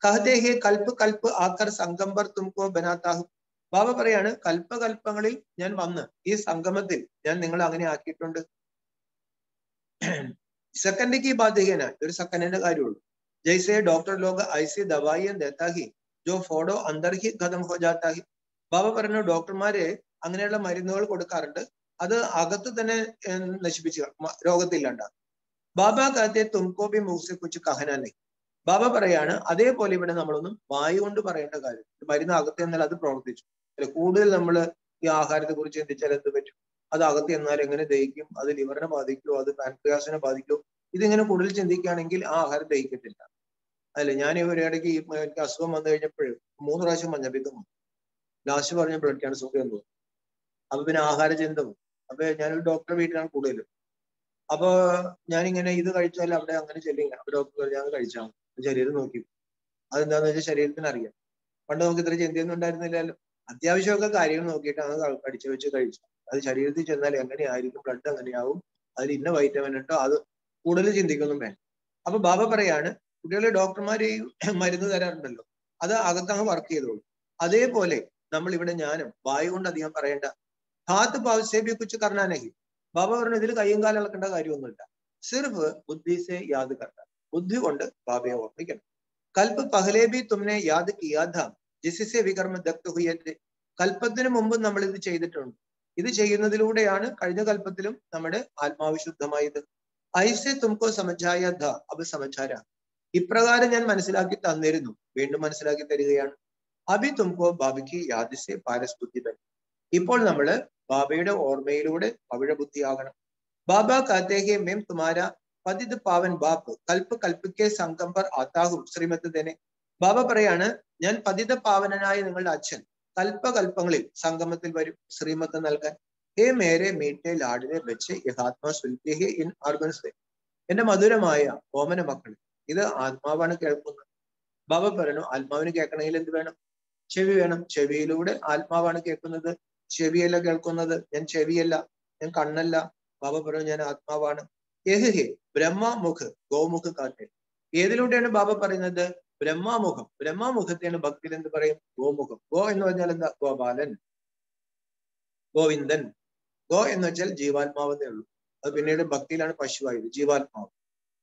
കഹദേഹെ കൽപ്പ് കൽപ്പ് ആക്കർ സംഗംബർ തുംകോ ബനാത്താഹു. ബാബ പറയാണ് കൽപ്പകൽപ്പങ്ങളിൽ ഞാൻ വന്ന് ഈ സംഗമത്തിൽ ഞാൻ നിങ്ങളെ അങ്ങനെ ആക്കിയിട്ടുണ്ട്. സെക്കൻഡ് की बात है ना, ഒരു സെക്കൻഡിന്റെ കാര്യമുള്ളൂ. जैसे डॉक्टर लोग ऐसी दवाइयां देता ही जो फोड़ो अंदर ही खत्म हो जाता ही. ബാബ പറഞ്ഞു ഡോക്ടർമാര് അങ്ങനെയുള്ള മരുന്നുകൾ കൊടുക്കാറുണ്ട്, അത് അകത്ത് തന്നെ നശിപ്പിച്ച് രോഗത്തില്ലാണ്ടാകും. ബാബ കഹത്തെ തുംകോ ഭി മുഹ്സെ കുച്ച് കഹന നഹി. ബാബ പറയാണ് അതേപോലെ ഇവിടെ നമ്മളൊന്നും വായു കൊണ്ട് പറയേണ്ട കാര്യം, മരുന്ന് അകത്ത് എന്നാൽ അത് പ്രവർത്തിച്ചു. അല്ലെ കൂടുതൽ നമ്മൾ ഈ ആഹാരത്തെ കുറിച്ച് ചിന്തിച്ചാൽ എന്ത് പറ്റും? അത് അകത്ത് എന്നാൽ എങ്ങനെ ദഹിക്കും, അത് ലിവറിനെ ബാധിക്കുമോ, അത് പാൻക്രിയാസിനെ ബാധിക്കുമോ? ഇതിങ്ങനെ കൂടുതൽ ചിന്തിക്കുകയാണെങ്കിൽ ആ ആഹാരം ദഹിക്കത്തില്ല. അല്ലെ ഞാൻ ഇടയ്ക്ക് എനിക്ക് അസുഖം വന്നു കഴിഞ്ഞപ്പോൾ 3 പ്രാവശ്യം മഞ്ഞപ്പിത്തം വന്നു. ലാസ്റ്റ് പറഞ്ഞ ബ്ലഡ് ക്യാൻസർ ഒക്കെ വന്നു. അപ്പൊ പിന്നെ ആഹാര ചിന്ത വന്നു. അപ്പൊ ഞാനൊരു ഡോക്ടറെ വീട്ടിലാണ് കൂടുതലും. അപ്പൊ ഞാനിങ്ങനെ ഇത് കഴിച്ചാൽ അവിടെ അങ്ങനെ ചെല്ലില്ല. അപ്പൊ ഡോക്ടർ ഞാൻ കഴിച്ചാൽ ശരീരം നോക്കി. അതെന്താന്ന് വെച്ചാൽ ശരീരത്തിന് അറിയാം. പണ്ട് നമുക്ക് ഇത്ര ചിന്തയൊന്നും ഉണ്ടായിരുന്നില്ലല്ലോ. അത്യാവശ്യമൊക്കെ കാര്യങ്ങൾ നോക്കിയിട്ടാണ് കടിച്ചു വെച്ച് കഴിച്ചു. അത് ശരീരത്തിൽ ചെന്നാൽ എങ്ങനെയായിരിക്കും, ബ്ലഡ് എങ്ങനെയാവും, അതിൽ ഇന്ന വൈറ്റമിൻ ഉണ്ടോ, അത് കൂടുതൽ ചിന്തിക്കൊന്നും വേണം. അപ്പൊ ബാബ പറയാണ് കുട്ടികളെ ഡോക്ടർമാർ ഈ മരുന്ന് തരാറുണ്ടല്ലോ, അത് അകത്തങ്ങ് വർക്ക് ചെയ്തോളൂ. അതേപോലെ നമ്മൾ ഇവിടെ ജ്ഞാനം വായു കൊണ്ട് അധികം പറയേണ്ട. ഹാത്ത് പാവസേബി കുച്ച് കർണാനഹി. ബാബ പറഞ്ഞു ഇതിൽ കയ്യും കാലം ഇളക്കേണ്ട കാര്യമൊന്നുമില്ല. സിർഫ് ബുദ്ധിസെ യാദ് കർണ. ബുദ്ധി കൊണ്ട് ബാബയെ ഓർമ്മിക്കണം. കൽപ്പ് പഹലെ ഭി തുമ്നെ യാദ് കിയാ ഥാ ജിസ്സെ വികർമ്മ ദഗ്ധ ഹുയേ. കൽപ്പത്തിന് മുമ്പ് നമ്മൾ ഇത് ചെയ്തിട്ടുണ്ട്. ഇത് ചെയ്യുന്നതിലൂടെയാണ് കഴിഞ്ഞ കൽപ്പത്തിലും നമ്മുടെ ആത്മാവ് ശുദ്ധമായത്. ഐസെ തുംകോ സമझായ ഥാ അബ് സമझാര. ഇപ്രകാരം ഞാൻ മനസ്സിലാക്കി തന്നിരുന്നു, വീണ്ടും മനസ്സിലാക്കി തരികയാണ്. അഭി തുംകോ ബാബയ്ക്ക് യാദിസെ പാരസ് ബുദ്ധി ബൻ. ഇപ്പോൾ നമ്മള് ബാബയുടെ ഓർമ്മയിലൂടെ പവിഴ ബുദ്ധിയാകണം. ബാബ കാത്തേഹെ മേം തുമാര പതിത് പാവൻ ബാപ്പ് കൽപ്പ് കൽപ്പിക്കെ സംഘം പർ ആത്താഹും ശ്രീമത്ത് തന്നെ. ബാബ പറയാണ് ഞാൻ പതിത പാവനായ നിങ്ങളുടെ അച്ഛൻ കൽപ്പകൽപ്പങ്ങളിൽ സംഗമത്തിൽ വരും ശ്രീമത്ത് നൽകാൻ. ഹേ മേരെ മീറ്റെ ലാഡിനെ വെച്ച് യഥാത്മാ സുൽഹി ഇൻ ആർഗൻസ്. എന്റെ മധുരമായ ഓമന മക്കൾ, ഇത് ആത്മാവാണ് കേൾക്കുന്നത്. ബാബ പറഞ്ഞു, ആത്മാവിന് കേൾക്കണമെങ്കിൽ എന്ത് വേണം? ചെവി വേണം. ചെവിയിലൂടെ ആത്മാവാണ് കേൾക്കുന്നത്. ചെവിയല്ല കേൾക്കുന്നത്. ഞാൻ ചെവിയല്ല, ഞാൻ കണ്ണല്ല. ബാബ പറഞ്ഞു, ഞാൻ ആത്മാവാണ്. ഏഹ് ബ്രഹ്മമുഖ് ഗോമുഖ് കാത്തെ. ഏതിലൂടെയാണ് ബാബ പറയുന്നത്? ബ്രഹ്മാമുഖം. ബ്രഹ്മാമുഖത്തെയാണ് ഭക്തിയിൽ എന്ത് പറയും? ഗോമുഖം. ഗോ എന്ന് പറഞ്ഞാൽ എന്താ? ഗോപാലൻ, ഗോവിന്ദൻ. ഗോ എന്ന് വെച്ചാൽ ജീവാത്മാവെന്നേ ഉള്ളൂ. അത് പിന്നീട് ഭക്തിയിലാണ് പശുവായത്, ജീവാത്മാവ്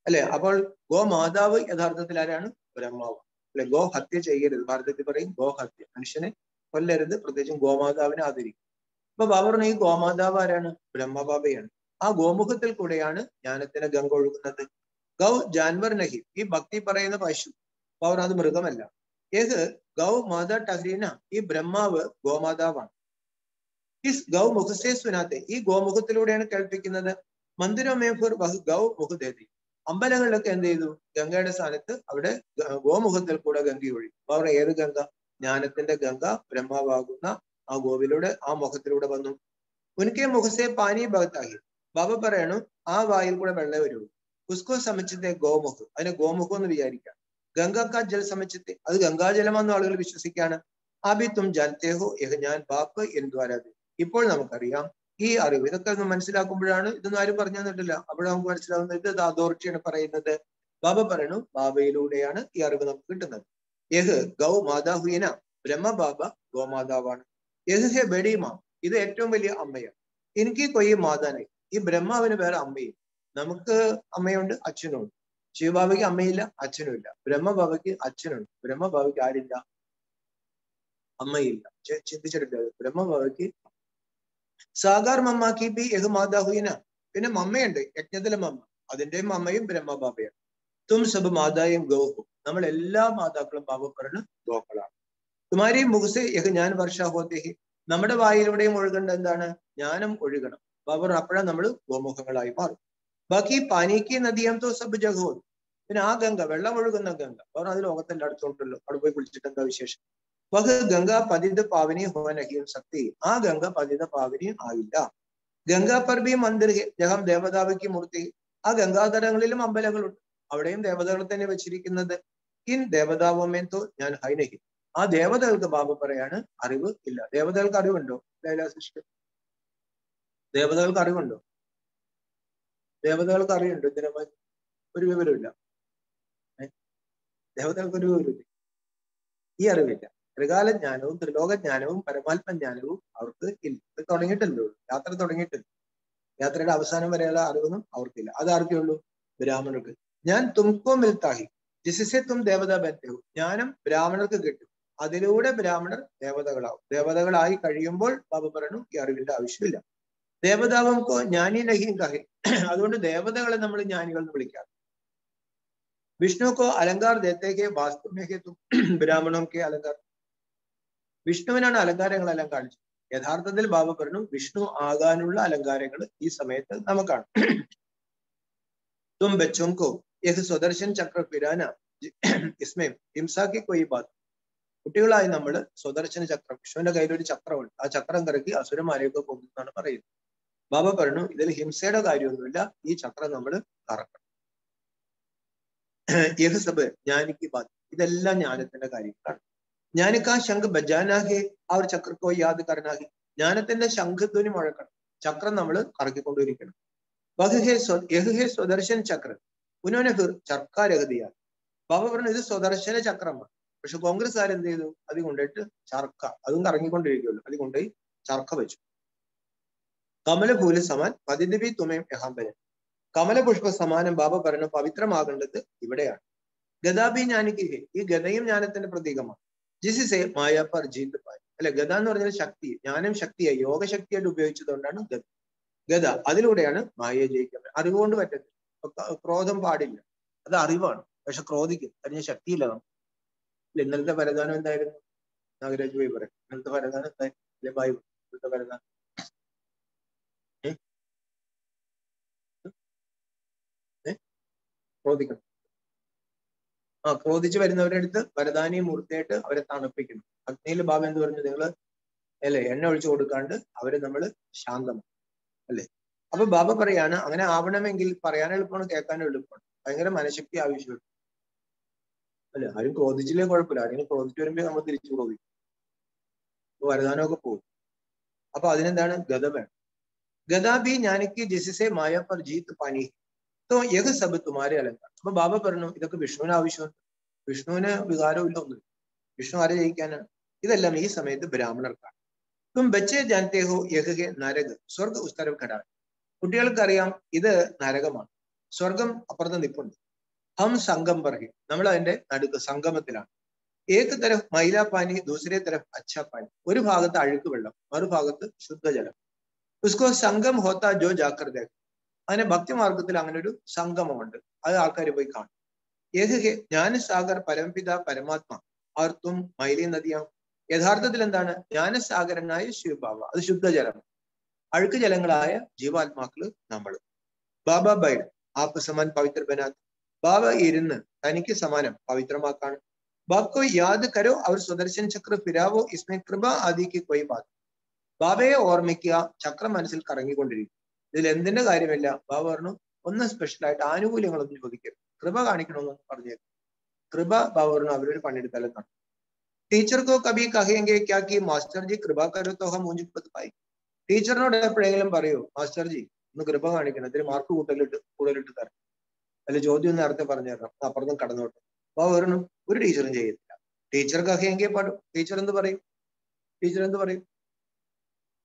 അല്ലെ. അപ്പോൾ ഗോമാതാവ് യഥാർത്ഥത്തിൽ ആരാണ്? ബ്രഹ്മാവ് അല്ലെ. ഗോ ഹത്യ ചെയ്യരുത്. ഭാരതത്തിൽ പറയും ഗോ ഹത്യ, മനുഷ്യനെ കൊല്ലരുത്, പ്രത്യേകിച്ചും ഗോമാതാവിനെ ആദരിക്കും. അപ്പൊ ബാബ പറഞ്ഞ ഈ ഗോമാതാവ് ആരാണ്? ബ്രഹ്മബാബയാണ്. ആ ഗോമുഖത്തിൽ കൂടെയാണ് ജ്ഞാനത്തിന് ഗംഗ ഒഴുകുന്നത്. ഗൗ ജാൻവർ നഹി, ഈ ഭക്തി പറയുന്ന പശു. അവർ അത് മൃഗമല്ല. ഏത് ഗൗ മാത ടഹ്രീന, ഈ ബ്രഹ്മാവ് ഗോമാതാവാണ്. ഇസ് ഗൗ മുഖസേ സുനാത്തെ, ഈ ഗോമുഖത്തിലൂടെയാണ് കേൾപ്പിക്കുന്നത്. മന്ദിരമേഫുർ വഹ് ഗൗ മുഖദേതി. അമ്പലങ്ങളിലൊക്കെ എന്ത് ചെയ്തു? ഗംഗയുടെ സ്ഥാനത്ത് അവിടെ ഗോമുഖത്തിൽ കൂടെ ഗംഗ ഒഴി. അവർ ഏത് ഗംഗ? ജ്ഞാനത്തിന്റെ ഗംഗ ബ്രഹ്മാവാകുന്ന ആ ഗോവിലൂടെ, ആ മുഖത്തിലൂടെ വന്നു. ഉനക്കെ മുഖസേ പാനി ഭഗത്താഹി, ബാബ പറയണു ആ വായിൽ കൂടെ വെള്ളം വരുള്ളൂ. ഉസ്കോ സമച്ചിത്തെ ഗോമുഖ്, അതിനെ ഗോമുഖം എന്ന് വിചാരിക്കാം. ഗംഗാ ജൽ സമച്ചിത്തെ, അത് ഗംഗാജലമെന്ന് ആളുകൾ വിശ്വസിക്കാണ്. ആബി തും ജാൻതേഹോ യഹ് ഞാൻ ബാപ്പ് എന്തുവാരാത്. ഇപ്പോൾ നമുക്കറിയാം ഈ അറിവ്. ഇതൊക്കെ ഒന്ന് മനസ്സിലാക്കുമ്പോഴാണ്, ഇതൊന്നും ആരും പറഞ്ഞു തന്നിട്ടില്ല, അവിടെ നമുക്ക് മനസ്സിലാവുന്നത്. ഇത് അതോറിറ്റിയാണ് പറയുന്നത്. ബാബ പറയണു ബാബയിലൂടെയാണ് ഈ അറിവ് നമുക്ക് കിട്ടുന്നത്. യഹ് ഗൗ മാതാഹുയന, ബ്രഹ്മ ബാബ ഗോമാതാവാണ്. യഹ് ഹെ ബഡി മാ, ഇത് ഏറ്റവും വലിയ അമ്മയാണ്. എനിക്ക് കൊയ്യ മാതാനായി, ഈ ബ്രഹ്മാവിന് വേറെ അമ്മയും. നമുക്ക് അമ്മയുണ്ട്, അച്ഛനുണ്ട്. ശിവബാബയ്ക്ക് അമ്മയില്ല, അച്ഛനും ഇല്ല. ബ്രഹ്മബാബയ്ക്ക് അച്ഛനുണ്ട്. ബ്രഹ്മബാബയ്ക്ക് ആരില്ല? അമ്മയില്ല. ചിന്തിച്ചിട്ടില്ല. ബ്രഹ്മബാബയ്ക്ക് സാഗാർ മമ്മാക്കി ബി യഹ് മാതാഹുയന, പിന്നെ മമ്മയുണ്ട്, യജ്ഞത്തിലെ മമ്മ, അതിന്റെയും അമ്മയും ബ്രഹ്മബാബയാണ്. തും സബ് മാതായും ഗോഹു, നമ്മൾ എല്ലാ മാതാക്കളും ബാബ പറഞ്ഞ ഗോക്കളാണ്. തുമാരി മുഖസെ യഹ് ഞാൻ വർഷ ഹോത്തേഹി, നമ്മുടെ വായിലൂടെയും ഒഴുകേണ്ട എന്താണ്? ജ്ഞാനം ഒഴുകണം. ബാബർ അപ്പോഴാണ് നമ്മൾ ഗോമുഖങ്ങളായി മാറും. ബാക്കി പാനിക്ക് നദിയാം തോ സബ് ജഗോ, പിന്നെ ആ ഗംഗ, വെള്ളം ഒഴുകുന്ന ഗംഗ, അവർ അത് ലോകത്തിന്റെ അടുത്തുണ്ടല്ലോ, അവിടെ പോയി കുളിച്ചിട്ട് എന്താ വിശേഷം? വഹ് ഗംഗ പതിത പാവനി ഹോനഹിയും ശക്തി, ആ ഗംഗ പതിത പാവനി ആയില്ല. ഗംഗാ പർബി മന്ദിർ ജഹം ദേവതാവയ്ക്ക് മൂർത്തി, ആ ഗംഗാതടങ്ങളിലും അമ്പലങ്ങളുണ്ട്, അവിടെയും ദേവതകളെ തന്നെ വെച്ചിരിക്കുന്നത്. ഇൻ ദേവതാവമേന്തോ ഞാൻ ഹൈനഹി, ആ ദേവതകൾക്ക് ബാബ പറയാണ് അറിവ് ഇല്ല. ദേവതകൾക്ക് അറിവുണ്ടോ? ലൈലാസിഷ്ടം, ദേവതകൾക്ക് അറിവുണ്ടോ? ദേവതകൾക്ക് അറിവുണ്ടോ? ഇതിനെ ഒരു വിവരമില്ല. ദേവതകൾക്ക് ഒരു വിവരമില്ല, ഈ അറിവില്ല. ത്രികാല ജ്ഞാനവും ത്രിലോക ജ്ഞാനവും പരമാത്മ ജ്ഞാനവും അവർക്ക് ഇല്ല. ഇത് തുടങ്ങിയിട്ടല്ലോ, യാത്ര തുടങ്ങിയിട്ടില്ല. യാത്രയുടെ അവസാനം വരെയുള്ള അറിവൊന്നും അവർക്കില്ല. അത് ആർക്കേ ഉള്ളൂ? ബ്രാഹ്മണർക്ക്. ഞാൻ തുംകോ മിൽത്താഹി ജിസിസെ തും ദേവതാ ബന്ധവും, ജ്ഞാനം ബ്രാഹ്മണർക്ക് കിട്ടും, അതിലൂടെ ബ്രാഹ്മണർ ദേവതകളാവും. ദേവതകളായി കഴിയുമ്പോൾ ബാബ പറഞ്ഞു ഈ അറിവിന്റെ ആവശ്യമില്ല. ദേവതാവംകോ ജ്ഞാനി നഹീം കഹി, അതുകൊണ്ട് ദേവതകളെ നമ്മൾ ജ്ഞാനികൾ എന്ന് വിളിക്കാം. വിഷ്ണുക്കോ അലങ്കാർ ദേത്തേക്ക് വാസ്തുമേഹേ തും ബ്രാഹ്മണോ കെ അലങ്കാർ, വിഷ്ണുവിനാണ് അലങ്കാരങ്ങളെല്ലാം കാണിച്ചത്. യഥാർത്ഥത്തിൽ ബാബ പറഞ്ഞു വിഷ്ണു ആകാനുള്ള അലങ്കാരങ്ങൾ ഈ സമയത്ത് നമുക്കാണ്. തും ബച്ചോംകോ യഹ് സ്വദർശൻ ചക്ര പിരാന ഇസ്മേ ഹിംസാക്കി കൊയ് ബാത്, കുട്ടികളായി നമ്മൾ സ്വദർശന ചക്രം, വിഷ്ണുവിന്റെ കയ്യിൽ ഒരു ചക്രമുണ്ട്, ആ ചക്രം കറക്കി അസുരന്മാരെയൊക്കെ കൊന്നെന്നാണ് പറയുന്നത്. ബാബ പറഞ്ഞു ഇതിൽ ഹിംസയുടെ കാര്യമൊന്നുമില്ല, ഈ ചക്രം നമ്മൾ കറക്കണം. യഹ് സബ് ജ്ഞാനിക്ക് ബാത്, ഇതെല്ലാം ജ്ഞാനത്തിന്റെ കാര്യങ്ങളാണ്. ജ്ഞാനിക്കാ ശംഖ് ബജാനാഹെ ആ ഒരു ചക്രക്കോ യാത് കരണാഹി, ജ്ഞാനത്തിന്റെ ശംഖധ്വനി മുഴക്കണം, ചക്രം നമ്മൾ കറക്കിക്കൊണ്ടിരിക്കണം. യഹ് സ്വദർശൻ ചക്രൻ ഉനോനെ ഫിർ ചർക്കാ രഹതിയാ, ബാബ പറഞ്ഞു ഇത് സ്വദർശന ചക്രമാണ്. പക്ഷെ കോൺഗ്രസ്സുകാർ എന്ത് ചെയ്തു? അത് കൊണ്ടിട്ട് ചർക്ക, അതും കറങ്ങിക്കൊണ്ടിരിക്കുമല്ലോ, അത് കൊണ്ടുപോയി ചർക്ക വെച്ചു. കമലഭൂല സമാൻ പതിദിവി തുമേം യഹാംബരൻ, കമലപുഷ്പ സമാനം ബാബ പറഞ്ഞു പവിത്രമാകേണ്ടത് ഇവിടെയാണ്. ഗദാബി ജ്ഞാനിക്ക്, ഈ ഗദയും ജ്ഞാനത്തിന്റെ പ്രതീകമാണ്. ജിസിസെ മായ പർ ജീത് പായി, അല്ലെ. ഗദ എന്ന് പറഞ്ഞാൽ ശക്തി, ജ്ഞാനം ശക്തിയായി, യോഗശക്തിയായിട്ട് ഉപയോഗിച്ചതുകൊണ്ടാണ് ഗദ. ഗദ അതിലൂടെയാണ് മായയെ ജയിക്കുന്നത്. അറിവുകൊണ്ട് പറ്റത്തില്ല. ക്രോധം പാടില്ല, അത് അറിവാണ്. പക്ഷെ ക്രോധിക്കും, അതിന് ശക്തിയില്ല നമുക്ക്. ഇന്നലത്തെ വരദാനം എന്തായിരുന്നു? നാഗരാജ് ഭായി പറയും, ഇന്നലത്തെ വരദാനം എന്തായിരുന്നു? ഭായി ഇന്നലത്തെ വരദാനം ക്രോധിക്കണം. ക്രോധിച്ച് വരുന്നവരുടെ അടുത്ത് വരദാനി മൂർത്തിയായിട്ട് അവരെ തണുപ്പിക്കണം. അഗ്നിയിൽ ബാബ എന്ത് പറഞ്ഞു? നിങ്ങൾ അല്ലെ, എണ്ണ ഒഴിച്ചു കൊടുക്കാണ്ട് അവരെ നമ്മൾ ശാന്തമാണ് അല്ലെ. അപ്പൊ ബാബ പറയാണ് അങ്ങനെ ആവണമെങ്കിൽ പറയാൻ എളുപ്പമാണ്, കേൾക്കാൻ എളുപ്പമാണ്. ഭയങ്കര മനഃശക്തി ആവശ്യമുണ്ട് അല്ലെ. ആരും ക്രോധിച്ചില്ലേ കുഴപ്പമില്ല, ആരെങ്കിലും ക്രോധിച്ചു വരുമ്പോൾ നമ്മൾ തിരിച്ചു ക്രോധിക്കും, വരദാനമൊക്കെ പോകും. അപ്പൊ അതിനെന്താണ് ഗത വേണം. ഗതാബി ജ്ഞാനിക്ക് ജിസിസെ മായ പർ ജീത്ത് പാനി തോ യഹ് സബ് തുമാരെ അലങ്കാർ. അപ്പൊ ബാബ പറഞ്ഞു ഇതൊക്കെ വിഷ്ണുവിന് ആവശ്യമുണ്ട്, വിഷ്ണുവിന് വികാരമില്ല ഒന്നും. വിഷ്ണു ആരെ ജയിക്കാനാണ്? ഇതെല്ലാം ഈ സമയത്ത് ബ്രാഹ്മണർക്കാണ്. തും ബച്ചേ ജാനത്തെ ഹോ യഹ് നരക് സ്വർഗ് ഉസ്തരവ് ഘടാൻ. കുട്ടികൾക്കറിയാം ഇത് നരകമാണ്, സ്വർഗം അപ്പുറത്ത് നിൽപ്പുണ്ട്. ഹം സംഗം പറയും, നമ്മൾ അതിന്റെ നടുക്ക് സംഗമത്തിലാണ്. ഏക് തരഫ് മൈലാ പാനി ദൂസരേ തരഫ് അച്ഛാ പാനി. ഒരു ഭാഗത്ത് അഴുക്ക് വെള്ളം, മറുഭാഗത്ത് ശുദ്ധജലം. ഉസ്കോ സംഗം ഹോത്താ ജോ ജാക്കർ ദേഖ്. അങ്ങനെ ഭക്തിമാർഗത്തിൽ അങ്ങനെ ഒരു സംഗമമുണ്ട്, അത് ആൾക്കാർ പോയി കാണും. ഏക് ജ്ഞാനസാഗർ പരംപിത പരമാത്മ അവർ തും മൈലി നദിയാം. യഥാർത്ഥത്തിൽ എന്താണ്? ജ്ഞാനസാഗരനായ ശിവബാബ, അത് ശുദ്ധജലം. അഴുക്ക് ജലങ്ങളായ ജീവാത്മാക്കള് നമ്മൾ. ബാബ ബൈഡ് ആപ്പ് സമാൻ പവിത്ര ബനാത്ത്. ബാബ ഇരുന്ന് തനിക്ക് സമാനം പവിത്രമാക്കാണ്. ബാബ്കോ യാദ് കരോ അവർ സുദർശൻ ചക്ര ഫിരാവോ ഇസ്മേ കൃപ ആദിക്ക് കൊയ് ബാത്. ബാബയെ ഓർമ്മിക്കുക, ചക്രം മനസ്സിൽ കറങ്ങിക്കൊണ്ടിരിക്കും. ഇതിൽ എന്തിന്റെ കാര്യമില്ല. ബാബ പറഞ്ഞു ഒന്ന് സ്പെഷ്യലായിട്ട് ആനുകൂല്യങ്ങളൊന്നും ചോദിക്കരുത്, കൃപ കാണിക്കണമെന്ന് പറഞ്ഞേക്കും. കൃപ ബാബ പറഞ്ഞു അവരൊരു പണിയെടുത്താലും കാണും. ടീച്ചർക്കോ കബി കഹേങ്കെ ക്യാ കി മാസ്റ്റർ ജി കൃപ കരോ തോ ഹം മുഞ്ച് പായി. ടീച്ചറിനോട് എപ്പോഴെങ്കിലും പറയൂ മാസ്റ്റർ ജി ഒന്ന് കൃപ കാണിക്കണം, ഇതിന് മാർക്ക് കൂടുതലിട്ട് തരണം, അല്ലെ ചോദ്യം ഒന്ന് നേരത്തെ പറഞ്ഞു തരണം, അപ്പുറത്തും കടന്നോട്ടെ. ബാബ പറഞ്ഞു ഒരു ടീച്ചറും ചെയ്യത്തില്ല. ടീച്ചർ കഹേങ്കെ പാടും. ടീച്ചർ എന്ത് പറയും? ടീച്ചർ എന്ത് പറയും?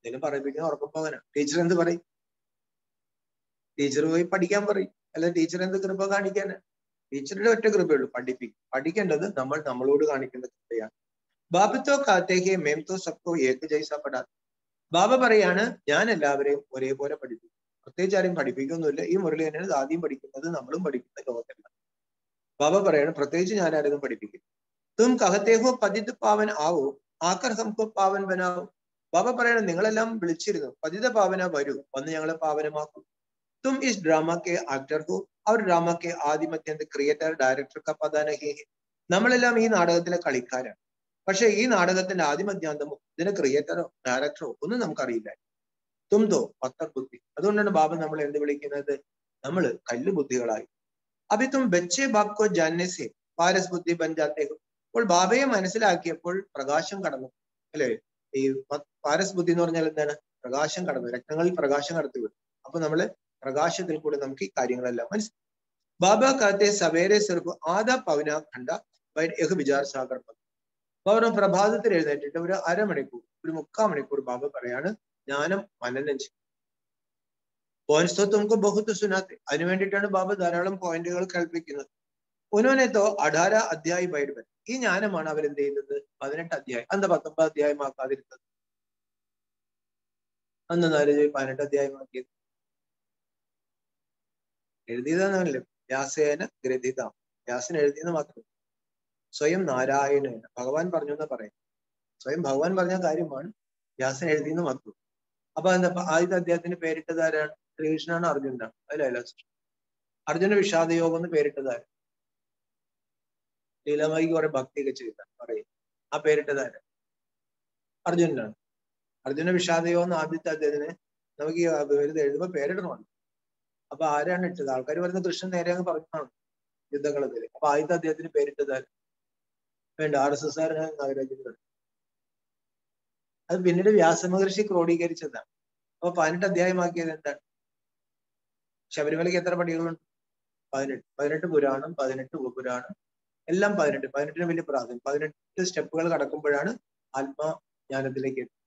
ഇതിന് പറയിപ്പിക്കുന്ന ഉറപ്പപ്പോകാനാ. ടീച്ചർ എന്ത് പറയും? ടീച്ചർ പോയി പഠിക്കാൻ പറയും, അല്ല ടീച്ചർ എന്ത് കൃപ കാണിക്കാനാ? ടീച്ചറുടെ ഒറ്റ കൃപയുള്ളൂ, പഠിപ്പിക്കും. പഠിക്കേണ്ടത് നമ്മൾ നമ്മളോട് കാണിക്കുന്ന കൃപയാണ്. ബാബത്തോ കാത്തേക്ക് മേംതോ സബ്കോ ഏക ജൈസ പഠാ. ബാബ പറയാണ് ഞാൻ എല്ലാവരെയും ഒരേപോലെ പഠിപ്പിക്കും, പ്രത്യേകിച്ച് ആരെയും പഠിപ്പിക്കൊന്നുമില്ല. ഈ മുരളി തന്നെയാണ് ആദ്യം പഠിക്കുന്നത്, നമ്മളും പഠിക്കുന്ന ലോകത്തല്ല. ബാബ പറയാണ് പ്രത്യേകിച്ച് ഞാൻ ആരെയും പഠിപ്പിക്കും. തും കഹത്തേഹോ പതിത് പാവൻ ആവോ ആക്കർ ഹംകോ പാവൻ ബനാവോ. ബാബ പറയണം നിങ്ങളെല്ലാം വിളിച്ചിരുന്നു, പതിത പാവന വരൂ, വന്ന് ഞങ്ങളെ പാവനമാക്കും. തും ഇസ് ഡ്രാമ കെ ആക്ടർ ഹോ അവർ ഡ്രാമ കെ ആദിമത്യന്ത് ക്രിയേറ്റർ ഡയറക്ടർ ക പത നഹീ ഹൈ. നമ്മളെല്ലാം ഈ നാടകത്തിലെ കളിക്കാരാണ്, പക്ഷെ ഈ നാടകത്തിന്റെ ആദിമധ്യാന്തമോ ഇതിന്റെ ക്രിയേറ്ററോ ഡയറക്ടറോ ഒന്നും നമുക്കറിയില്ല. തുംതോ പത്തർ ബുദ്ധി. അതുകൊണ്ടാണ് ബാബ നമ്മൾ എന്ത് വിളിക്കുന്നത്? നമ്മൾ കല്ല് ബുദ്ധികളായി. അഭി തും ബച്ചേ ബാബ് കോ ജാനനെ സെ പാരസ് ബുദ്ധി ബൻ ജാത്തെ ഹോ. അപ്പോൾ ബാബയെ മനസ്സിലാക്കിയപ്പോൾ പ്രകാശം കടന്നു അല്ലെ. ഈ പാരസ് ബുദ്ധി എന്ന് പറഞ്ഞാൽ എന്താണ്? പ്രകാശം കടന്നു, രക്തങ്ങളിൽ പ്രകാശം കടത്തി വിടും. അപ്പൊ നമ്മള് പ്രകാശത്തിൽ കൂടെ നമുക്ക് ഈ കാര്യങ്ങളെല്ലാം മനസ്സിലാക്കും. ബാബ കാത്തെ സവേരെ സിർഫ് ആദാ പവന ഖണ്ഡ ബൈഠ് വിചാർ സാഗർ. ബാബ പ്രഭാതത്തിൽ എഴുന്നേറ്റിട്ട് ഒരു അരമണിക്കൂർ, ഒരു 3/4 മണിക്കൂർ ബാബ പറയാണ് ജ്ഞാനം മനനം ചെയ്യും. പോയിന്റ്സ് തുമക്ക് ബഹുത്ത് സുനാത്തെ. അതിനു വേണ്ടിയിട്ടാണ് ബാബ ധാരാളം പോയിന്റുകൾ കൽപ്പിക്കുന്നത്. ഉനോനെ തോ 18 അധ്യായ ബൈഠ് ബൻ. ഈ ജ്ഞാനമാണ് അവരെന്ത് ചെയ്യുന്നത്? 18 അധ്യായം. എന്താ 19 അധ്യായമാക്കാതിരുന്നത്? അന്ന് 18 അധ്യായമാക്കിയത് എഴുതിയതാണല്ലോ. വ്യാസേന ഗ്രഥിത. വ്യാസൻ എഴുതിയെന്ന് മാത്രം. സ്വയം നാരായണേന ഭഗവാൻ പറഞ്ഞു എന്ന് പറയും. സ്വയം ഭഗവാൻ പറഞ്ഞ കാര്യമാണ്, വ്യാസൻ എഴുതിയെന്ന് മാത്രം. അപ്പൊ എന്താ ആദ്യത്തെ അദ്ദേഹത്തിന് പേരിട്ടത് ആരാണ്? ശ്രീകൃഷ്ണനാണ്, അർജുനാണ്? അല്ല അർജുന വിഷാദയോഗം എന്ന് പേരിട്ടതാര്? ലീലാമായിക്ക് കുറെ ഭക്തിയൊക്കെ ചെയ്ത പറയും. ആ പേരിട്ടതാര്? അർജുനാണ്. അർജുന വിഷാദയോഗം എന്ന് ആദ്യത്തെ അദ്ദേഹത്തിന് നമുക്ക് ഈ എഴുതുമ്പോ പേരിടണമല്ലോ. അപ്പൊ ആരാണ് ഇട്ടത്? ആൾക്കാർ പറയുന്ന കൃഷ്ണൻ നേരെ അങ്ങ് പറഞ്ഞാണ് യുദ്ധകളത്തിൽ. അപ്പൊ ആദ്യത്തെ അദ്ദേഹത്തിന് പേരിട്ടതാര്? വേണ്ട, RSS നാഗരാജൻ. അത് പിന്നീട് വ്യാസമഹർഷി ക്രോഡീകരിച്ചതാണ്. അപ്പൊ 18 അധ്യായമാക്കിയത് എന്താണ്? ശബരിമലയ്ക്ക് എത്ര പടികളുണ്ട്? 18. 18 പുരാണം, 18 ഉപപുരാണം, എല്ലാം 18. 18ന് വലിയ പ്രാധാന്യം. 18 സ്റ്റെപ്പുകൾ കടക്കുമ്പോഴാണ് ആത്മജ്ഞാനത്തിലേക്ക് എത്തുന്നത്.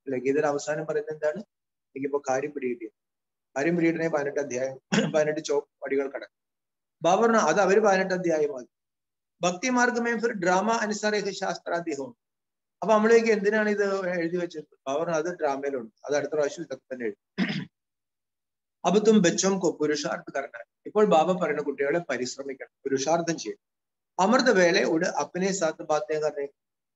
അല്ലെ, ഗീതയുടെ അവസാനം പറയുന്നത് എന്താണ്? എനിക്കിപ്പോ കാര്യം പിടികിട്ടിയത്. കാര്യം പിടികിട്ടണേ 18 അധ്യായം, 18 പടികൾ കടക്കും. ബാബ പറഞ്ഞു അത് അവര് 18 അധ്യായമാക്കി. ഭക്തി മാർഗമേ ഫിർ ഡ്രാമ അനുസാര ശാസ്ത്രാധ്യഹം. അപ്പൊ നമ്മളേക്ക് എന്തിനാണ് ഇത് എഴുതി വെച്ചത്? ബാബ പറഞ്ഞു അത് ഡ്രാമയിലുണ്ട്, അത് അടുത്ത പ്രാവശ്യം ഇതൊക്കെ തന്നെ എഴുതും. അപ്പൊ തും ബച്ചോം കോ പുരുഷാർത്ഥ കരണം. ഇപ്പോൾ ബാബ പറയുന്ന കുട്ടികളെ പരിശ്രമിക്കണം, പുരുഷാർത്ഥം ചെയ്യണം. അമൃതവേള ഉട് അപ്പനെ സാത്ത് ബാത്തേ കറേ.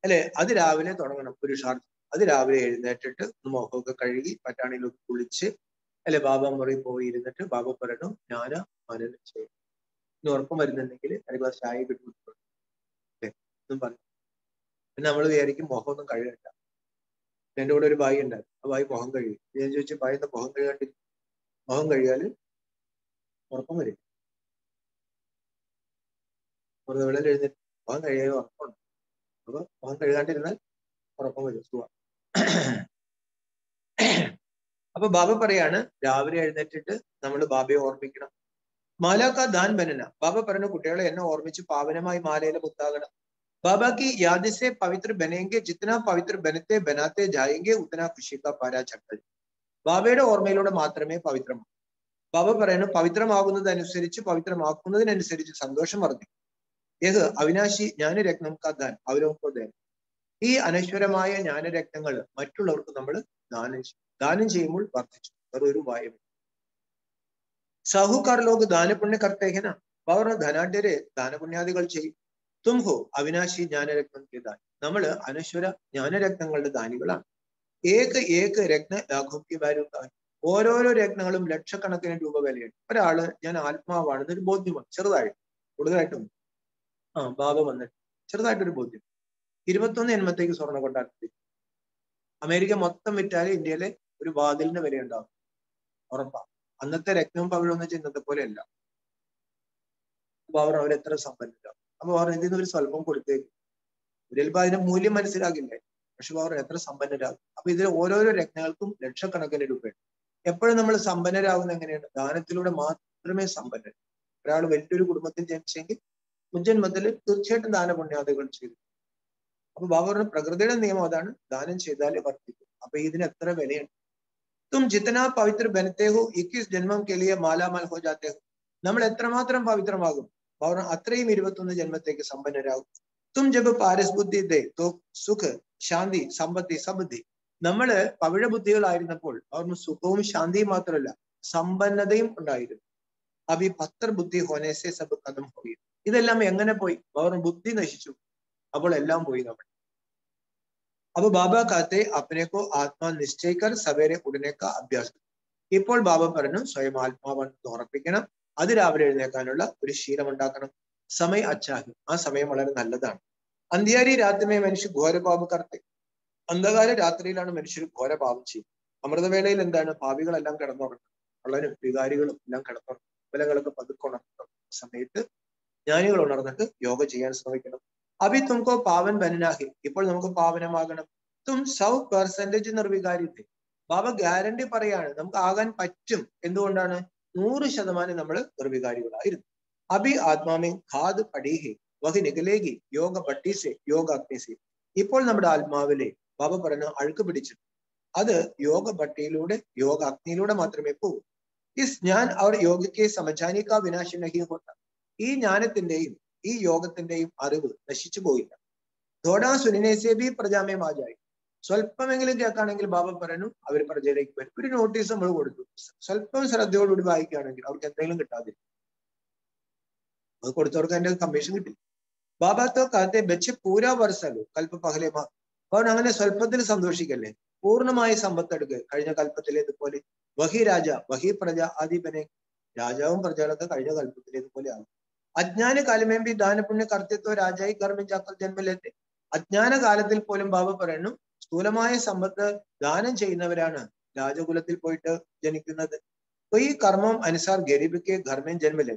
അല്ലെ, അത് രാവിലെ തുടങ്ങണം പുരുഷാർത്ഥം. അത് രാവിലെ എഴുന്നേറ്റിട്ട് മുഖമൊക്കെ കഴുകി പറ്റാണിയിലൊക്കെ കുളിച്ച് അല്ലെ ബാബ മുറി പോയി ഇരുന്നിട്ട് ബാബ പറയണം ജ്ഞാന മനനം ചെയ്യും. ഇനി ഉറക്കം വരുന്നുണ്ടെങ്കിൽ ഒരു ഗ്ലാസ് ചായ കിട്ടും എന്നും പറഞ്ഞു. പിന്നെ നമ്മൾ വിചാരിക്കും മുഖമൊന്നും കഴുകണ്ട, എൻ്റെ കൂടെ ഒരു ബായി ഉണ്ടായിരുന്നു. ആ ബായി മുഖം കഴുകി. ഞാൻ ചോദിച്ചു, ബായി എന്താ മുഖം കഴുകാണ്ട്? മുഖം കഴുകിയാൽ ഉറക്കം വരും. ഒരു വേളയിൽ എഴുന്നേറ്റ് മുഖം കഴുകിയാൽ ഉറക്കമുണ്ട്. അപ്പൊ മുഖം കഴുകാണ്ടിരുന്നാൽ ഉറക്കം വരും. സുഖം. അപ്പൊ ബാബ പറയാണ്, രാവിലെ എഴുന്നേറ്റിട്ട് നമ്മൾ ബാബയെ ഓർമ്മിക്കണം. മാലാക്ക ദാൻ ബനന. ബാബ പറഞ്ഞു, കുട്ടികളെ എന്നെ ഓർമ്മിച്ച് പാവനമായി മാലയിലെ മുത്താകണം. बाबा की याद से पवित्र बनेंगे, जितना पवित्र बनते बनाते जाएंगे उतना खुशी का पारा चढ़ता. ബാബയുടെ ഓർമ്മയിലൂടെ മാത്രമേ പവിത്രമാകൂ. ബാബ പറയുന്നു, പവിത്രമാകുന്നതനുസരിച്ച് പവിത്രമാക്കുന്നതിനനുസരിച്ച് സന്തോഷം വർദ്ധിക്കും. ഏത് അവിനാശി ജ്ഞാനരത്നം കഥാൻ അവലോകോദയം. ഈ അനശ്വരമായ ജ്ഞാനരത്നങ്ങൾ മറ്റുള്ളവർക്ക് നമ്മൾ ദാനം ചെയ്യുമ്പോൾ വർദ്ധിച്ചു. അതൊരു വായു. സാഹുക്കാർ ലോക് ദാനപുണ്യ കർത്തേഹന. അവർ ധനാഢ്യരെ ദാനപുണ്യാദികൾ ചെയ്യും. തും ഹോ അവിനാശി ജ്ഞാനരത്നം ദാൻ. നമ്മള് അനശ്വര ജ്ഞാനരത്നങ്ങളുടെ ദാനികളാണ്. ഏക രത്ന ലാഘോക്യ വാല്യൂ. ഓരോരോ രത്നങ്ങളും ലക്ഷക്കണക്കിന് രൂപ വിലയുണ്ട്. ഒരാള് ഞാൻ ആത്മാവാണെന്നൊരു ബോധ്യമാണ്, ചെറുതായിട്ട്. കൂടുതലായിട്ടൊന്നും ബാബ വന്നിട്ട് ചെറുതായിട്ടൊരു ബോധ്യം. 21 ജന്മത്തേക്ക് സ്വർണ്ണ കൊണ്ടാട്ടി. അമേരിക്ക മൊത്തം വിറ്റാല് ഇന്ത്യയിലെ ഒരു വാതിലിന്റെ വില ഉണ്ടാവും, ഉറപ്പാ. അന്നത്തെ രത്നവും പവിഴൊന്നും ഇന്നത്തെ പോലെ അല്ല. അപ്പൊ അവരെത്ര സമ്പന്നരാകും. അപ്പൊ അവർ ഇതിൽ നിന്ന് ഒരു സ്വല്പം കൊടുത്തേക്കും. ചിലപ്പോൾ അതിന്റെ മൂല്യം മനസ്സിലാകില്ലേ, പക്ഷെ അവർ എത്ര സമ്പന്നരാകും. അപ്പൊ ഇതിൽ ഓരോരോ രത്നങ്ങൾക്കും ലക്ഷക്കണക്കിന് രൂപയുണ്ട്. എപ്പോഴും നമ്മൾ സമ്പന്നരാകുന്ന എങ്ങനെയാണ്? ദാനത്തിലൂടെ മാത്രമേ സമ്പന്നർ. ഒരാൾ വലിയൊരു കുടുംബത്തിൽ ജനിച്ചെങ്കിൽ മുൻജന്മത്തിൽ തീർച്ചയായിട്ടും ദാനപുണ്യാദികൾ ചെയ്തു. അപ്പൊ ബാബയുടെ പ്രകൃതിയുടെ നിയമം അതാണ്, ദാനം ചെയ്താലേ വർദ്ധിക്കും. അപ്പൊ ഇതിന് എത്ര വിലയുണ്ട്. തും ജിത്തനാ പവിത്ര ബനത്തെ ഹോ 21 ജന്മം കെ ലിയെ മാലാമാൽ ഹോ ജാത്തെ ഹോ. നമ്മൾ എത്രമാത്രം പവിത്രമാകും, അവർ അത്രയും 21 ജന്മത്തേക്ക് സമ്പന്നരാകും. തും ജബ് പാരസ് ബുദ്ധി ദേ തോ സുഖ് ശാന്തി സമ്പത്തി സമൃദ്ധി. നമ്മള് പവിഴ ബുദ്ധികളായിരുന്നപ്പോൾ അവർക്ക് സുഖവും ശാന്തിയും മാത്രമല്ല സമ്പന്നതയും ഉണ്ടായിരുന്നു. അഭി പത്ര ബുദ്ധി ഹോനേസെ സബ് കഥം പോയി. ഇതെല്ലാം എങ്ങനെ പോയി? അവർ ബുദ്ധി നശിച്ചു, അപ്പോൾ എല്ലാം പോയി നമ്മൾ. അപ്പൊ ബാബ കാത്തെ അപ്പനേക്കോ ആത്മാ നിശ്ചയിക്കർ സവേരെ ഉടനേക്ക അഭ്യാസം. ഇപ്പോൾ ബാബ പറഞ്ഞു, സ്വയം ആത്മാവെന്ന് ഉറപ്പിക്കണം. അത് രാവിലെ എഴുന്നേക്കാനുള്ള ഒരു ശീലമുണ്ടാക്കണം. സമയ അച്ചാഹി. ആ സമയം വളരെ നല്ലതാണ്. അന്ത്യാരി രാത്രിമേ മനുഷ്യ ഘോരപാപം കർത്തെ. അന്ധകാര രാത്രിയിലാണ് മനുഷ്യർ ഘോരപാപം ചെയ്യും. അമൃതവേളയിൽ എന്താണ്? പാപികളെല്ലാം കിടന്നുറങ്ങും, വളരെ വികാരികളും എല്ലാം കിടന്നുറങ്ങും. ബലങ്ങളൊക്കെ പതുക്കുണർത്തുന്ന സമയത്ത് ജ്ഞാനികൾ ഉണർന്നിട്ട് യോഗ ചെയ്യാൻ ശ്രമിക്കണം. അഭി തുംകോ പാവൻ ബനനാഹി. ഇപ്പോൾ നമുക്ക് പാവനമാകണം. തും 100% നിർവികാരിത്തെ. ബാബ ഗ്യാരണ്ടി പറയാണ്, നമുക്ക് ആകാൻ പറ്റും. എന്തുകൊണ്ടാണ്? 100% നമ്മൾ നിർവികാരികളായിരുന്നു. അഭി ആത്മാമേ ഖാദ് പടീഹി വഹി നികലേഗി യോഗ ഭട്ടീസെ യോഗ അഗ്നിസെ. ഇപ്പോൾ നമ്മുടെ ആത്മാവിലെ ബാബ പറഞ്ഞ അഴുക്ക് പിടിച്ചു, അത് യോഗ ഭട്ടിയിലൂടെ യോഗ അഗ്നിയിലൂടെ മാത്രമേ പോകൂ. ഇസ് ജ്ഞാൻ അവർ യോഗയ്ക്ക് സമജാനിക്ക വിനാശി നഹി ഹോത്ത. ഈ ജ്ഞാനത്തിന്റെയും ഈ യോഗത്തിന്റെയും അറിവ് നശിച്ചു പോയില്ല. ധോടാ സുനിനേസേബി പ്രജാമേ മാജായി. സ്വല്പമെങ്കിലും കേൾക്കുകയാണെങ്കിൽ ബാബ പറഞ്ഞു അവർ പ്രജയിലേക്ക് വരും. ഒരു നോട്ടീസ് നമ്മൾ കൊടുത്തു, സ്വല്പം ശ്രദ്ധയോടുകൂടി വായിക്കുകയാണെങ്കിൽ അവർക്ക് എന്തെങ്കിലും കിട്ടാതില്ല. അത് കൊടുത്തവർക്ക് അതിന്റെ കമ്മീഷൻ കിട്ടില്ല. ബാബാത്തോ കാലത്തെ ബെച്ച് പൂരാ വർഷല്ലോ കൽപ്പ പകലേമാ. അവൻ അങ്ങനെ സ്വല്പത്തിൽ സന്തോഷിക്കല്ലേ, പൂർണ്ണമായി സമ്പത്തെടുക്കുക. കഴിഞ്ഞ കൽപ്പത്തിലേതുപോലെ വഹി രാജ വഹി പ്രജ ആദിപനെ. രാജാവും പ്രജകളൊക്കെ കഴിഞ്ഞ കൽപ്പത്തിലേതുപോലെ ആകും. അജ്ഞാന കാലമേമ്പി ദാനപുണ്യ കർത്തൃത്വ രാജായി കർമ്മം ചാക്കൽ ജന്മലേറ്റെ. അജ്ഞാന കാലത്തിൽ പോലും ബാബ പറയുന്നു, സ്ഥൂലമായ സമ്പത്ത് ദാനം ചെയ്യുന്നവരാണ് രാജകുലത്തിൽ പോയിട്ട് ജനിക്കുന്നത്. അപ്പൊ ഈ കർമ്മം അനുസാർ ഗരീബിക്ക് ധർമ്മം ജന്മലേ.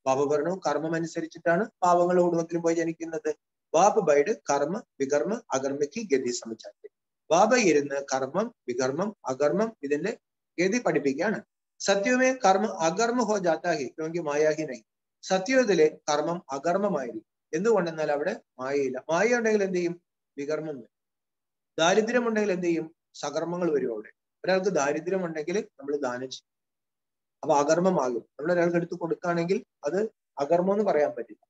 ബാബ പറഞ്ഞു, കർമ്മം അനുസരിച്ചിട്ടാണ് പാവങ്ങളുടെ കുടുംബത്തിൽ പോയി ജനിക്കുന്നത്. ബാബ ബൈഡ് കർമ്മ വികർമ്മ അകർമ്മയ്ക്ക് ഗതി സമിച്ചാക്കി. ബാബ ഇരുന്ന് കർമ്മം വികർമ്മം അകർമ്മം ഇതിന്റെ ഗതി പഠിപ്പിക്കുകയാണ്. സത്യമേ കർമ്മ അകർമ്മ ഹോ ജാത്താഹി ക്യോങ്കി മായാഹി നഹി. സത്യത്തിലെ കർമ്മം അകർമ്മമായിരിക്കും. എന്തുകൊണ്ടെന്നാൽ അവിടെ മായയില്ല. മായ ഉണ്ടെങ്കിൽ എന്ത് ചെയ്യും? വികർമ്മം വരും. ദാരിദ്ര്യം ഉണ്ടെങ്കിൽ എന്ത് ചെയ്യും? സകർമ്മങ്ങൾ വരും അവിടെ. ഒരാൾക്ക് ദാരിദ്ര്യം ഉണ്ടെങ്കിൽ നമ്മൾ ദാനം ചെയ്യും, അപ്പൊ അകർമ്മമാകും. നമ്മൾ ഒരാൾക്ക് എടുത്ത് കൊടുക്കുകയാണെങ്കിൽ അത് അകർമ്മം എന്ന് പറയാൻ പറ്റില്ല,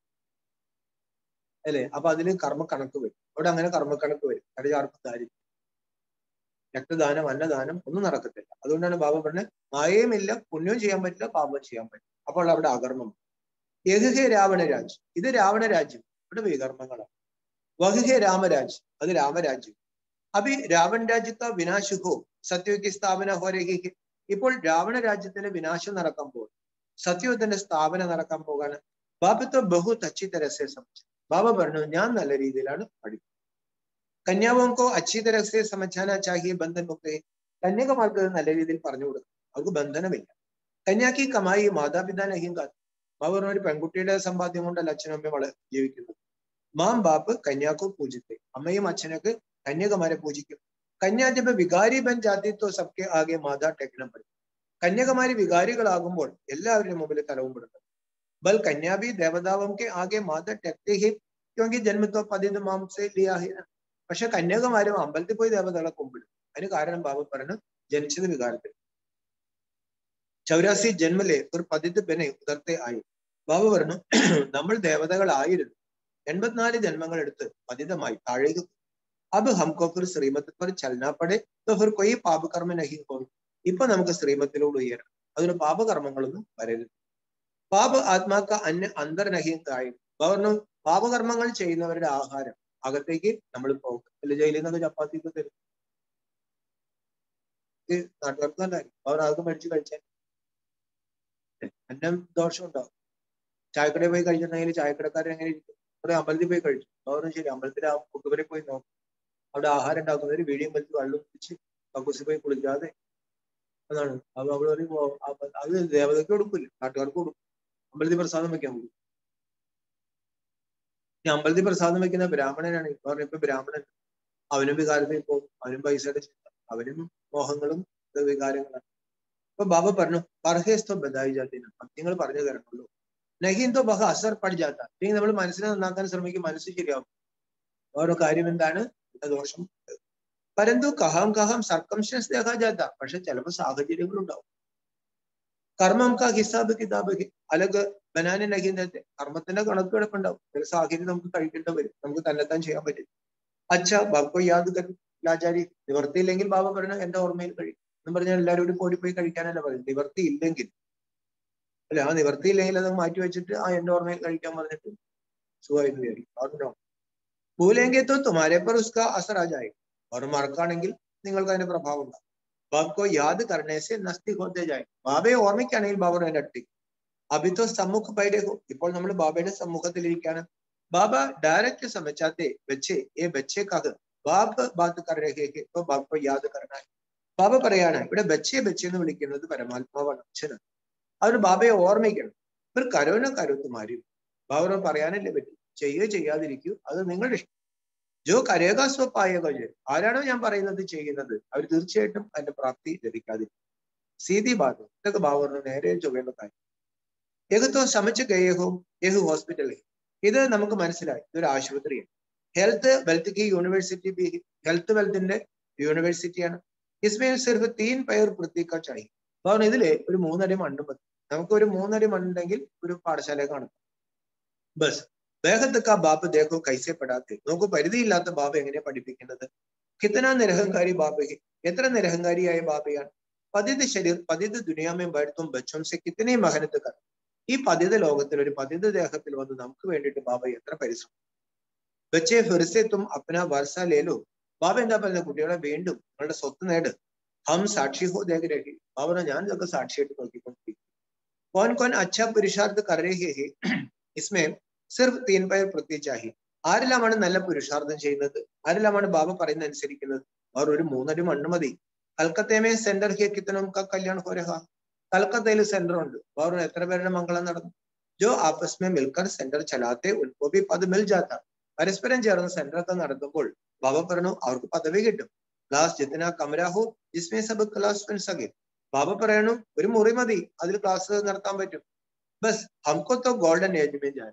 അല്ലെ? അപ്പൊ അതിന് കർമ്മ കണക്ക് വരും. അവിടെ അങ്ങനെ കർമ്മക്കണക്ക് വരും. അവിടെ ആർക്കും ദാരിദ്ര്യം, രക്തദാനം അന്നദാനം ഒന്നും നടക്കത്തില്ല. അതുകൊണ്ടാണ് ബാബ പറഞ്ഞത്, മായയുമില്ല, പുണ്യവും ചെയ്യാൻ പറ്റില്ല, പാപം ചെയ്യാൻ പറ്റില്ല. അപ്പോൾ അവിടെ അകർമ്മം. യഹ്ഹേ രാവണരാജ്. ഇത് രാവണരാജ്യം, ഇവിടെ വികർമ്മങ്ങളാണ്. വഹ്ഹേ രാമരാജ്, അത് രാമരാജ്യം. അഭി രാവൺ രാജ്യത്ത വിനാശുഹോ സത്യയ്ക്ക് സ്ഥാപന ഹോരഹി. ഇപ്പോൾ രാവണ രാജ്യത്തിന്റെ വിനാശം നടക്കാൻ പോകും, സത്യത്തിന്റെ സ്ഥാപന നടക്കാൻ പോകാണ്. ബാബത്വ ബഹു തച്ചി തരസെ സംബന്ധിച്ചു. ബാബ പറഞ്ഞു, ഞാൻ നല്ല രീതിയിലാണ് പഠിക്കുന്നത്. കന്യാവും കോ അച്ഛി തരഹ സെ സമझാനാ ചാഹിയെ ബന്ധൻ മുക്തേ. കന്യകമാർക്ക് നല്ല രീതിയിൽ പറഞ്ഞു കൊടുക്കും, അവർക്ക് ബന്ധനമില്ല. കന്യാക്കി കമായി മാതാപിതാ നഹീം കാത്ത്. അവർ ഒരു പെൺകുട്ടിയുടെ സമ്പാദ്യം കൊണ്ടല്ല അച്ഛനും അമ്മയും ജീവിക്കുന്നത്. മാം ബാപ്പ് കന്യാക്കോ പൂജിത്തെ. അമ്മയും അച്ഛനൊക്കെ കന്യകമാരെ പൂജിക്കും. കന്യാ ജബ് വികാരി ബൻ ജാതി തോ സബ്കെ ആകെ മാതാ ടെക്നം പഠിക്കും. കന്യകമാര് വികാരികളാകുമ്പോൾ എല്ലാവരുടെയും മുമ്പിൽ തലവും പെടുത്തും. ബൽ കന്യാബി ദേവതാവം കെ ആകെ മാതാ ടെക്തെ ഹി ക്യോങ്കി ജന്മത്തോ പതിത് മാം സെ ലിയാ ഹി. പക്ഷെ കന്യകമാരും അമ്പലത്തിൽ പോയി ദേവതകളെ കുമ്പിടും. അതിന് കാരണം ബാബ പറഞ്ഞു, ജനിച്ചത് വികാരത്തിൽ. 84 ജന്മലെ ഒരു പതിത് ബനെ ഉദർത്തെ ആയി. ബാബ പറഞ്ഞു, നമ്മൾ ദേവതകളായിരുന്നു, 84 ജന്മങ്ങൾ എടുത്ത് പതിതമായി താഴേക്ക്. അബ് ഹംകോ ഫിർ ശ്രീമത്ത് पर चलना पड़े तो फिर कोई പാപ കർമ്മ नहीं हो. ഇപ്പൊ നമുക്ക് ശ്രീമത്തിലൂടെ ഉയരണം, അതിന് പാപകർമ്മങ്ങളൊന്നും വരരുത്. പാപ ആത്മാക്ക അന്തർ നഹീം കായും. പറഞ്ഞു, പാപകർമ്മങ്ങൾ ചെയ്യുന്നവരുടെ ആഹാരം അകത്തേക്ക് നമ്മൾ പോകും. അല്ല ജയിലിൽ നിന്നൊക്കെ ചപ്പാത്തിക്ക് തരും, നാട്ടുകാർക്ക് നല്ലായിരിക്കും, അവർ അതൊക്കെ മേടിച്ച് കഴിച്ചാൽ അന്നം ദോഷം ഉണ്ടാവും. ചായക്കടയിൽ പോയി കഴിച്ചിട്ടുണ്ടെങ്കിൽ ചായക്കടക്കാരൻ എങ്ങനെ ഇരിക്കും? അവിടെ അമ്പലത്തിൽ പോയി കഴിച്ചു, അവരും ശരി അമ്പലത്തിൽ ആ കുട്ടുവരെ പോയി നോക്കും, അവിടെ ആഹാരം ഉണ്ടാക്കുന്നവര് വീടിയും വലിച്ച് വെള്ളം പിടിച്ച് കക്കൂസിൽ പോയി കുളിക്കാതെ അതാണ്. അപ്പൊ അവിടെ ഒരു അത് ദേവതയ്ക്ക് കൊടുക്കില്ല, നാട്ടുകാർക്ക് കൊടുക്കും. അമ്പലത്തിൽ പ്രസാദം വെക്കാൻ പോകും. ഈ അമ്പലത്തിൽ പ്രസാദം വെക്കുന്ന ബ്രാഹ്മണനാണ്. ഇപ്പൊ ബ്രാഹ്മണൻ അവനും വികാരത്തിൽ പോകും, അവനും പൈസയുടെ ചിന്ത, അവനും മോഹങ്ങളും വികാരങ്ങളാണ്. അപ്പൊ ബാബ പറഞ്ഞു, പർഹേസ്തോ ബദായി ജാത്തിന, നിങ്ങൾ പറഞ്ഞു തരണുള്ളൂ. നഹീന്തോ ബഹ അസർ പടിജാത്ത. അല്ലെങ്കിൽ നമ്മൾ മനസ്സിനെ നന്നാക്കാൻ ശ്രമിക്കും, മനസ്സ് ശരിയാവും. ഓരോ കാര്യം എന്താണ് ദോഷം. പരന്തു കഹാം കഹാം സർക്കംസ്റ്റൻസ് ദേഖാ ജാത്ത. പക്ഷെ ചിലപ്പോൾ സാഹചര്യങ്ങൾ ഉണ്ടാവും. കർമ്മം കാ ഹിസാബ് കിതാബ് അലഗ് ബനാനെ നഹീന്തത്തെ. കർമ്മത്തിന്റെ കണക്ക് കിടപ്പുണ്ടാവും. ചില സാഹചര്യം നമുക്ക് കഴിക്കേണ്ടി വരും, നമുക്ക് തന്നെത്താൻ ചെയ്യാൻ പറ്റും. അച്ഛാ ബാബു യാദ് കരും ലാചാരി. നിവർത്തിയില്ലെങ്കിൽ ബാബ പറഞ്ഞ എന്റെ ഓർമ്മയിൽ കഴിയും എന്ന് പറഞ്ഞാൽ എല്ലാവരും കൂടി പോയി കഴിക്കാനല്ല പറയും. നിവർത്തി ഇല്ലെങ്കിൽ അല്ലെ, ആ നിവർത്തി ഇല്ലെങ്കിൽ അത് മാറ്റി വെച്ചിട്ട് എന്റെ ഓർമ്മയിൽ കഴിക്കാൻ പറഞ്ഞിട്ട് സുഖമായിരുന്നു വിചാരിക്കും. അതുണ്ടോ ഭൂലെങ്കിൽ തുമാരെ പർ ഉസ്കാ അസർ ആ ജായി. അവർ മറക്കാണെങ്കിൽ നിങ്ങൾക്ക് അതിന്റെ പ്രഭാവം ഉണ്ടാവും. ബാബോ യാദ് കർണേസെ നസ്തി ഹോത്തെ ജായി. ബാബയെ ഓർമ്മിക്കുകയാണെങ്കിൽ ബാബ അതിന്റെ അടുത്ത്. അഭിത്തോ സമ്മുഖ പൈരഹോ. ഇപ്പോൾ നമ്മൾ ബാബയുടെ സമ്മൂഖത്തിലിരിക്കുകയാണ്. ബാബ ഡയറക്റ്റ് സമച്ചാത്തെ ബച്ചെ ഏ ബച്ചെ കാഹ് ബാബ് ബാത് കർ രഹേ ഹെ തോ ബാബോ യാദ് കർണാ. ബാബ പറയാണ്, ഇവിടെ ബച്ചെ ബച്ചെ എന്ന് വിളിക്കുന്നത് പരമാത്മാവാണ്, അച്ഛനാണ്. അവര് ബാബയെ ഓർമ്മിക്കണം. ഇവർ കരോനോ കരുത്തുമാരി. ബാബ പറയാനല്ലേ പറ്റും, ചെയ്യുകയോ ചെയ്യാതിരിക്കൂ, അത് നിങ്ങളുടെ ഇഷ്ടം. ജോ കരേക സ്വപ്പായകോ. ആരാണോ ഞാൻ പറയുന്നത് ചെയ്യുന്നത്, അവർ തീർച്ചയായിട്ടും അതിന്റെ പ്രാപ്തി ലഭിക്കാതിരിക്കും. സീതി ബാധ. ഇതൊക്കെ ബാബ നേരെ ചൊവ്വേണ്ട കാര്യം. ഏകത്തോ സമച്ച് ഗയേഹോ ഏഹ് ഹോസ്പിറ്റൽ. ഇത് നമുക്ക് മനസ്സിലായി, ഇതൊരു ആശുപത്രിയാണ്. ഹെൽത്ത് വെൽത്ത് की യൂണിവേഴ്സിറ്റി भी ഹെൽത്ത് വെൽത്തിന്റെ യൂണിവേഴ്സിറ്റിയാണ്. इसमें सिर्फ 3 पैर पृथ्वी का चाहिए. കാരണം ഇതില് ഒരു 3 അടി മണ്ണ് മതി. നമുക്ക് ഒരു 3 അടി മണ്ണുണ്ടെങ്കിൽ ഒരു പാഠശാല കാണും. ബസ് വേഗത്തൊക്കെ ബാബ് ദേഖോ കൈസെ പടാത്തെ. നമുക്ക് പരിധിയില്ലാത്ത ബാബ എങ്ങനെയാ പഠിപ്പിക്കുന്നത്. കിത്തന നിരഹങ്കാരി ബാബയെ. എത്ര നിരഹങ്കാരിയായ ബാബയാണ്. പതിത് ശരീർ പതിത് ദുനിയാമേ ബൈഠത്തും ബച്ചോം സെ കിത്തനെ മെഹനത്ത് കർ. ഈ പതിത ലോകത്തിൽ ഒരു പതിത ദേഹത്തിൽ വന്ന് നമുക്ക് വേണ്ടിയിട്ട് ബാബ എത്ര പരിശ്രമം. ബച്ചെ ഫിർസെ തും അപ്നാ വർഷ ലേലോ. ബാബ എന്താ പറയുന്നത്, കുട്ടികളെ വീണ്ടും നിങ്ങളുടെ സ്വത്ത് നേട്. ഹം സാക്ഷി ഹോ ദേഖ രഹേ. ബാബ ഞാൻ ഇതൊക്കെ സാക്ഷിയായിട്ട് നോക്കിക്കൊണ്ടിരിക്കും. കോൻ കോൻ അച്ഛാ പുരുഷാർത്ഥ കർ രഹേ ഹെ ഇസ്മേ സിർഫ് 3 पैर पृथ्वी चाहिए. ആരെല്ലാമാണ് നല്ല പുരുഷാർത്ഥം ചെയ്യുന്നത്, ആരെല്ലാമാണ് ബാബ പറയുന്ന അനുസരിക്കുന്നത്. അവർ ഒരു 3 അടി മണ്ണ് മതി. കൽക്കത്തമേ സെന്റർ ഹെ കിത്തനം കാ കല്യാൺ ഹോ രഹാ. കൽക്കത്തയിൽ സെന്റർ ഉണ്ട്. അവർ എത്ര പേരുടെ മംഗളം നടന്നു. ജോ ആപ്പസ് മേ മിൽക്കർ സെന്റർ ചലാത്തെ ഉൻകോ ഭി പദ് മിൽ ജാത്ത. പരസ്പരം ചേർന്ന് സെന്റർ ഒക്കെ നടത്തുമ്പോൾ ബാബ പറഞ്ഞു അവർക്ക് പദവി കിട്ടും. ക്ലാസ് ജിത്തന കമര ഹോ ജിസ്മേ സബ് ക്ലാസ് ബൻ സകെ. ബാബ പറയണു ഒരു മുറി മതി, അതിൽ ക്ലാസ് നടത്താൻ പറ്റും. ബസ് ഹംകോ തോ ഗോൾഡൻ ഏജ് മേ ജാന.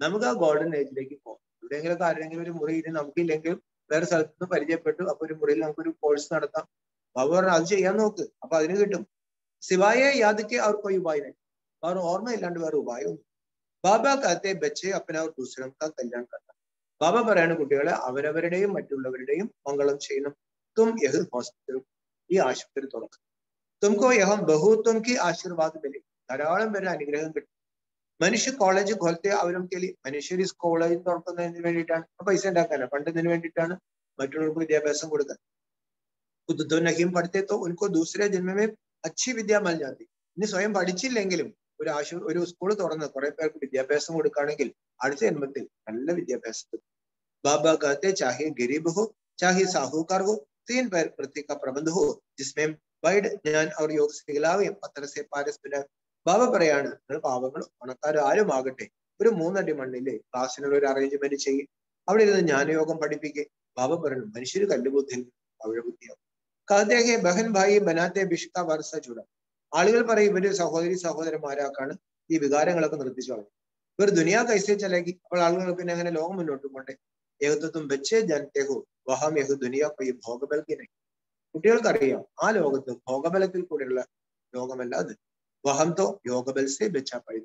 നമുക്ക് ആ ഗോൾഡൻ ഏജിലേക്ക് പോകാം. എവിടെയെങ്കിലും ആരെങ്കിലും ഒരു മുറിയിൽ നമുക്കില്ലെങ്കിലും വേറെ സ്ഥലത്ത് നിന്ന് പരിചയപ്പെട്ടു, അപ്പൊ ഒരു മുറിയിൽ നമുക്കൊരു കോഴ്സ് നടത്താം. ബാബ പറഞ്ഞു അത് ചെയ്യാൻ നോക്ക്, അപ്പൊ അതിന് കിട്ടും. സിവായെ യാദക്ക് അവർക്ക് ഉപായം. അവർ ഓർമ്മയില്ലാണ്ട് വേറെ ഉപായമൊന്നും. ബാബ കത്തെ ബച്ചെ അപ്പന ദൂസരം കാ കല്യാൺ കർത്താം. ബാബ പറയാണ് കുട്ടികളെ അവരവരുടെയും മറ്റുള്ളവരുടെയും മംഗളം ചെയ്യണം. തും യഹ് ഹോസ്പിറ്റൽ, ഈ ആശുപത്രി തുറക്കും. തുംകോ യഹം ബഹുത്വം കി ആശീർവാദ് മിലെ. ധാരാളം പേരുടെ അനുഗ്രഹം കിട്ടും. മനുഷ്യ കോളേജ് ഖോലത്തെ അവരും കേലി. മനുഷ്യർ കോളേജ് തുറക്കുന്നതിന് വേണ്ടിയിട്ടാണ്, പൈസ ഉണ്ടാക്കാനല്ല, പണ്ടതിന് വേണ്ടിയിട്ടാണ്, മറ്റുള്ളവർക്ക് വിദ്യാഭ്യാസം കൊടുക്കാൻ. खुद नहीं पढ़ते तो उनको दूसरे जन्म में अच्छी विद्या मिल जाती. ഇനി സ്വയം പഠിച്ചില്ലെങ്കിലും ഒരു സ്കൂൾ തുറന്ന് കുറെ പേർക്ക് വിദ്യാഭ്യാസം കൊടുക്കുകയാണെങ്കിൽ അടുത്ത ജന്മത്തിൽ നല്ല വിദ്യാഭ്യാസം. ബാബ कहते चाहे गरीब हो चाहे साहूकार हो, 3 पैर पृथ्वी का प्रबंध हो, जिसमें വൈഡ് ഞാൻ അവർ योग सिखलावे पत्र से पारस बिना ബാബ പറയാണ് നിങ്ങൾ പാവങ്ങൾ പണക്കാരും ആരും ആകട്ടെ ഒരു 3 അടി മണ്ണില് ക്ലാസ്സിനുള്ള ഒരു അറേഞ്ച്മെന്റ് ചെയ്യും, അവിടെ ഇരുന്ന് ജ്ഞാനയോഗം പഠിപ്പിക്കുക. ബാബ പറഞ്ഞു മനുഷ്യര് കല്ലുബുദ്ധിയിൽ പവിഴബുദ്ധിയാവും. കാതേഹെ ബഹൻ ഭായി ബനാത്തെ ബിഷ്ക വർഷ ചുട. ആളുകൾ പറയും ഇവര് സഹോദരി സഹോദരന്മാരാക്കാണ് ഈ വികാരങ്ങളൊക്കെ നിർത്തിച്ചു കളഞ്ഞു. ഇവർ ദുനിയാ കൈസേ ചലേക്കി. അപ്പോൾ ആളുകൾ പിന്നെ അങ്ങനെ ലോകം മുന്നോട്ട് പോട്ടെ. ഏകത്വം വെച്ച് ജനത്തേഹു വഹാം യഹു ദുനിയ കൊയ്യും ഭോഗബൽക്കിനെ. കുട്ടികൾക്കറിയാം ആ ലോകത്ത് ഭോഗബലത്തിൽ കൂടെയുള്ള ലോകമല്ല അത്. വഹന്തോ യോഗബൽസേ ബെച്ചാപ്പഴി.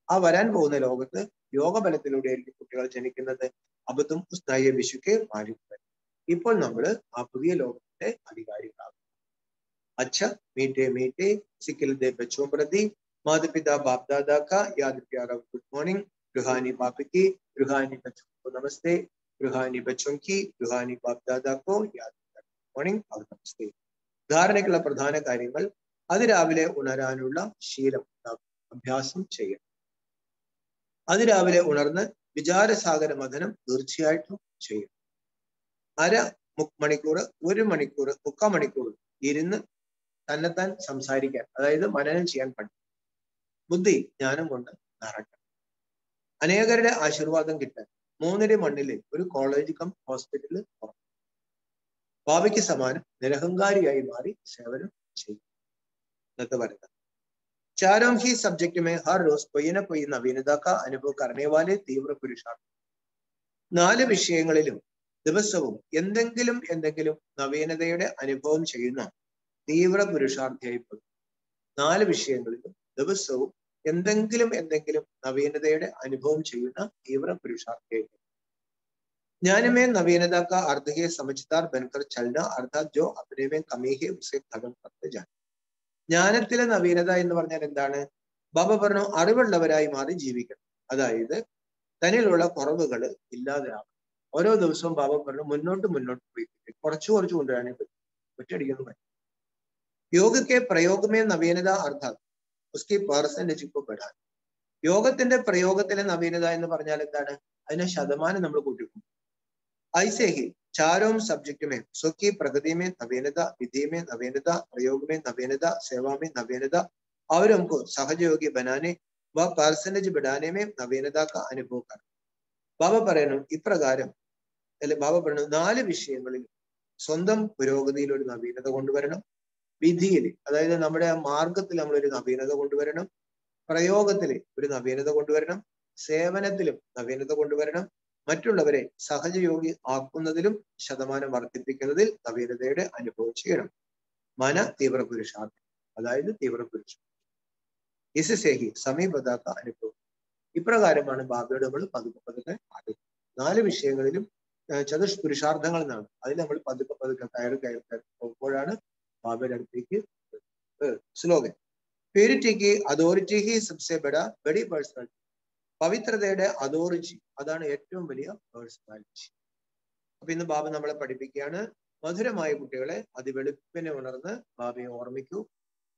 ആ വരാൻ പോകുന്ന ലോകത്ത് യോഗബലത്തിലൂടെ ആയിരിക്കും കുട്ടികൾ ജനിക്കുന്നത്. അബദ്ധം ഉസ്തായ വിശുക്കെ മാറിപ്പോയി. ഇപ്പോൾ നമ്മൾ ആ പുതിയ ലോകത്തിന്റെ അധികാരികളാകും. അച്ഛ മീറ്റേ മീറ്റേ സിക്കിൽ ദേ ബച്ചോं प्रति माता पिता बाप दादा का याद प्यारा गुड मॉर्निंग. रूहानी बाप की, रूहानी बच्चों को नमस्ते, रूहानी बच्चों की, रूहानी बाप दादा को याद മോർണിംഗ് और നമസ്തേ. ധാരണയ്ക്കുള്ള പ്രധാന കാര്യങ്ങൾ അതിരാവിലെ ഉണരാനുള്ള ശീലം അഭ്യാസം ചെയ്യണം. അതിരാവിലെ ഉണർന്ന് വിചാരസാഗര മഥനം തീർച്ചയായിട്ടും ചെയ്യണം. മണിക്കൂർ 1 മണിക്കൂർ 3/4 മണിക്കൂർ ഇരുന്ന് തന്നെത്താൻ സംസാരിക്കാൻ, അതായത് മനനം ചെയ്യാൻ പഠിക്കും. ബുദ്ധി ജ്ഞാനം കൊണ്ട് നിറയ്ക്കണം. അനേകരുടെ ആശീർവാദം കിട്ടാൻ 3 അടി മണ്ണില് ഒരു കോളേജ് കം ഹോസ്പിറ്റലിൽ ബാബയ്ക്ക് സമാനം നിരഹങ്കാരിയായി മാറി സേവനം ചെയ്യും എന്നൊക്കെ പറയുന്നത്. चारों ही सब्जेक्ट में हर रोज कोई ना कोई नवीनता का अनुभव करने वाले तीव्र पुरुषार्थ. 4 വിഷയങ്ങളിലും ദിവസവും എന്തെങ്കിലും നവീനതയുടെ അനുഭവം ചെയ്യുന്ന തീവ്ര പുരുഷാർത്ഥിയായിപ്പെടും. 4 വിഷയങ്ങളിലും ദിവസവും എന്തെങ്കിലും നവീനതയുടെ അനുഭവം ചെയ്യുന്ന തീവ്ര പുരുഷാർത്ഥിയായിപ്പെടും. ज्ञान में नवीनता का अर्थ है समझदार बनकर चलना, अर्थात जो अपने में कमी है उसे खत्म करते जाना. ജ്ഞാനത്തിലെ നവീനത എന്ന് പറഞ്ഞാൽ എന്താണ്? ബാബ പറഞ്ഞു അറിവുള്ളവരായി മാറി ജീവിക്കണം. അതായത് തന്നിലുള്ള കുറവുകൾ ഇല്ലാതെയാവും. ഓരോ ദിവസവും ബാബ പറഞ്ഞു മുന്നോട്ട് പോയി കുറച്ച് കൊണ്ടുവരാനേ പറ്റും, ഒറ്റയടിക്കൊന്നും പറ്റും. योग के प्रयोग में नवीनता अर्थात उसकी परसेंटेज को बढ़ाना. യോഗത്തിന്റെ പ്രയോഗത്തിലെ നവീനത എന്ന് പറഞ്ഞാൽ എന്താണ്? അതിനെ ശതമാനം നമ്മൾ കൂട്ടിക്കും. ऐसे ही चारों सब्जेक्ट में सुखी प्रगति में नवीनता, विधि में नवीनता, प्रयोग में नवीनता, सेवा में नवीनता और हमको सहयोगी बनाने व परसेंटेज बढ़ाने में नवीनता का अनुभव कर. ബാബ പറയുന്നു ഇപ്രകാരം ബാബ പറയുന്നു 4 വിഷയങ്ങളിൽ സ്വന്തം പുരോഗതിയിൽ ഒരു നവീനത കൊണ്ടുവരണം. വിധിയിൽ, അതായത് നമ്മുടെ മാർഗത്തിൽ നമ്മൾ ഒരു നവീനത കൊണ്ടുവരണം. പ്രയോഗത്തിൽ ഒരു നവീനത കൊണ്ടുവരണം. സേവനത്തിലും നവീനത കൊണ്ടുവരണം. മറ്റുള്ളവരെ സഹജയോഗി ആക്കുന്നതിലും ശതമാനം വർദ്ധിപ്പിക്കുന്നതിൽ നവീനതയുടെ അനുഭവം ചെയ്യണം. മന തീവ്ര പുരുഷാർത്ഥം, അതായത് തീവ്ര പുരുഷാർത്ഥം. ഇസ്സേഹി സമീപതാക്ക അനുഭവം. ഇപ്രകാരമാണ് ബാബയോട് നമ്മൾ പതുക്കെ ആദ്യം 4 വിഷയങ്ങളിലും ചതുഷ്പുരുഷാർത്ഥങ്ങൾ എന്നാണ്. അതിൽ നമ്മൾ പതുക്കെ കയറി പോകുമ്പോഴാണ് ബാബയുടെ അടുത്തേക്ക് സ്ലോഗൻ. പ്യൂരിറ്റിക്ക് അതോറിറ്റി ഹി സബ്സെ ബഡി പേഴ്സണാലിറ്റി. പവിത്രതയുടെ അതോറിറ്റി, അതാണ് ഏറ്റവും വലിയ പേഴ്സണാലിറ്റി. അപ്പൊ ഇന്ന് ബാബ നമ്മളെ പഠിപ്പിക്കുകയാണ്, മധുരമായ കുട്ടികളെ അതിവെളുപ്പിനെ ഉണർന്ന് ബാബയെ ഓർമ്മിക്കൂ.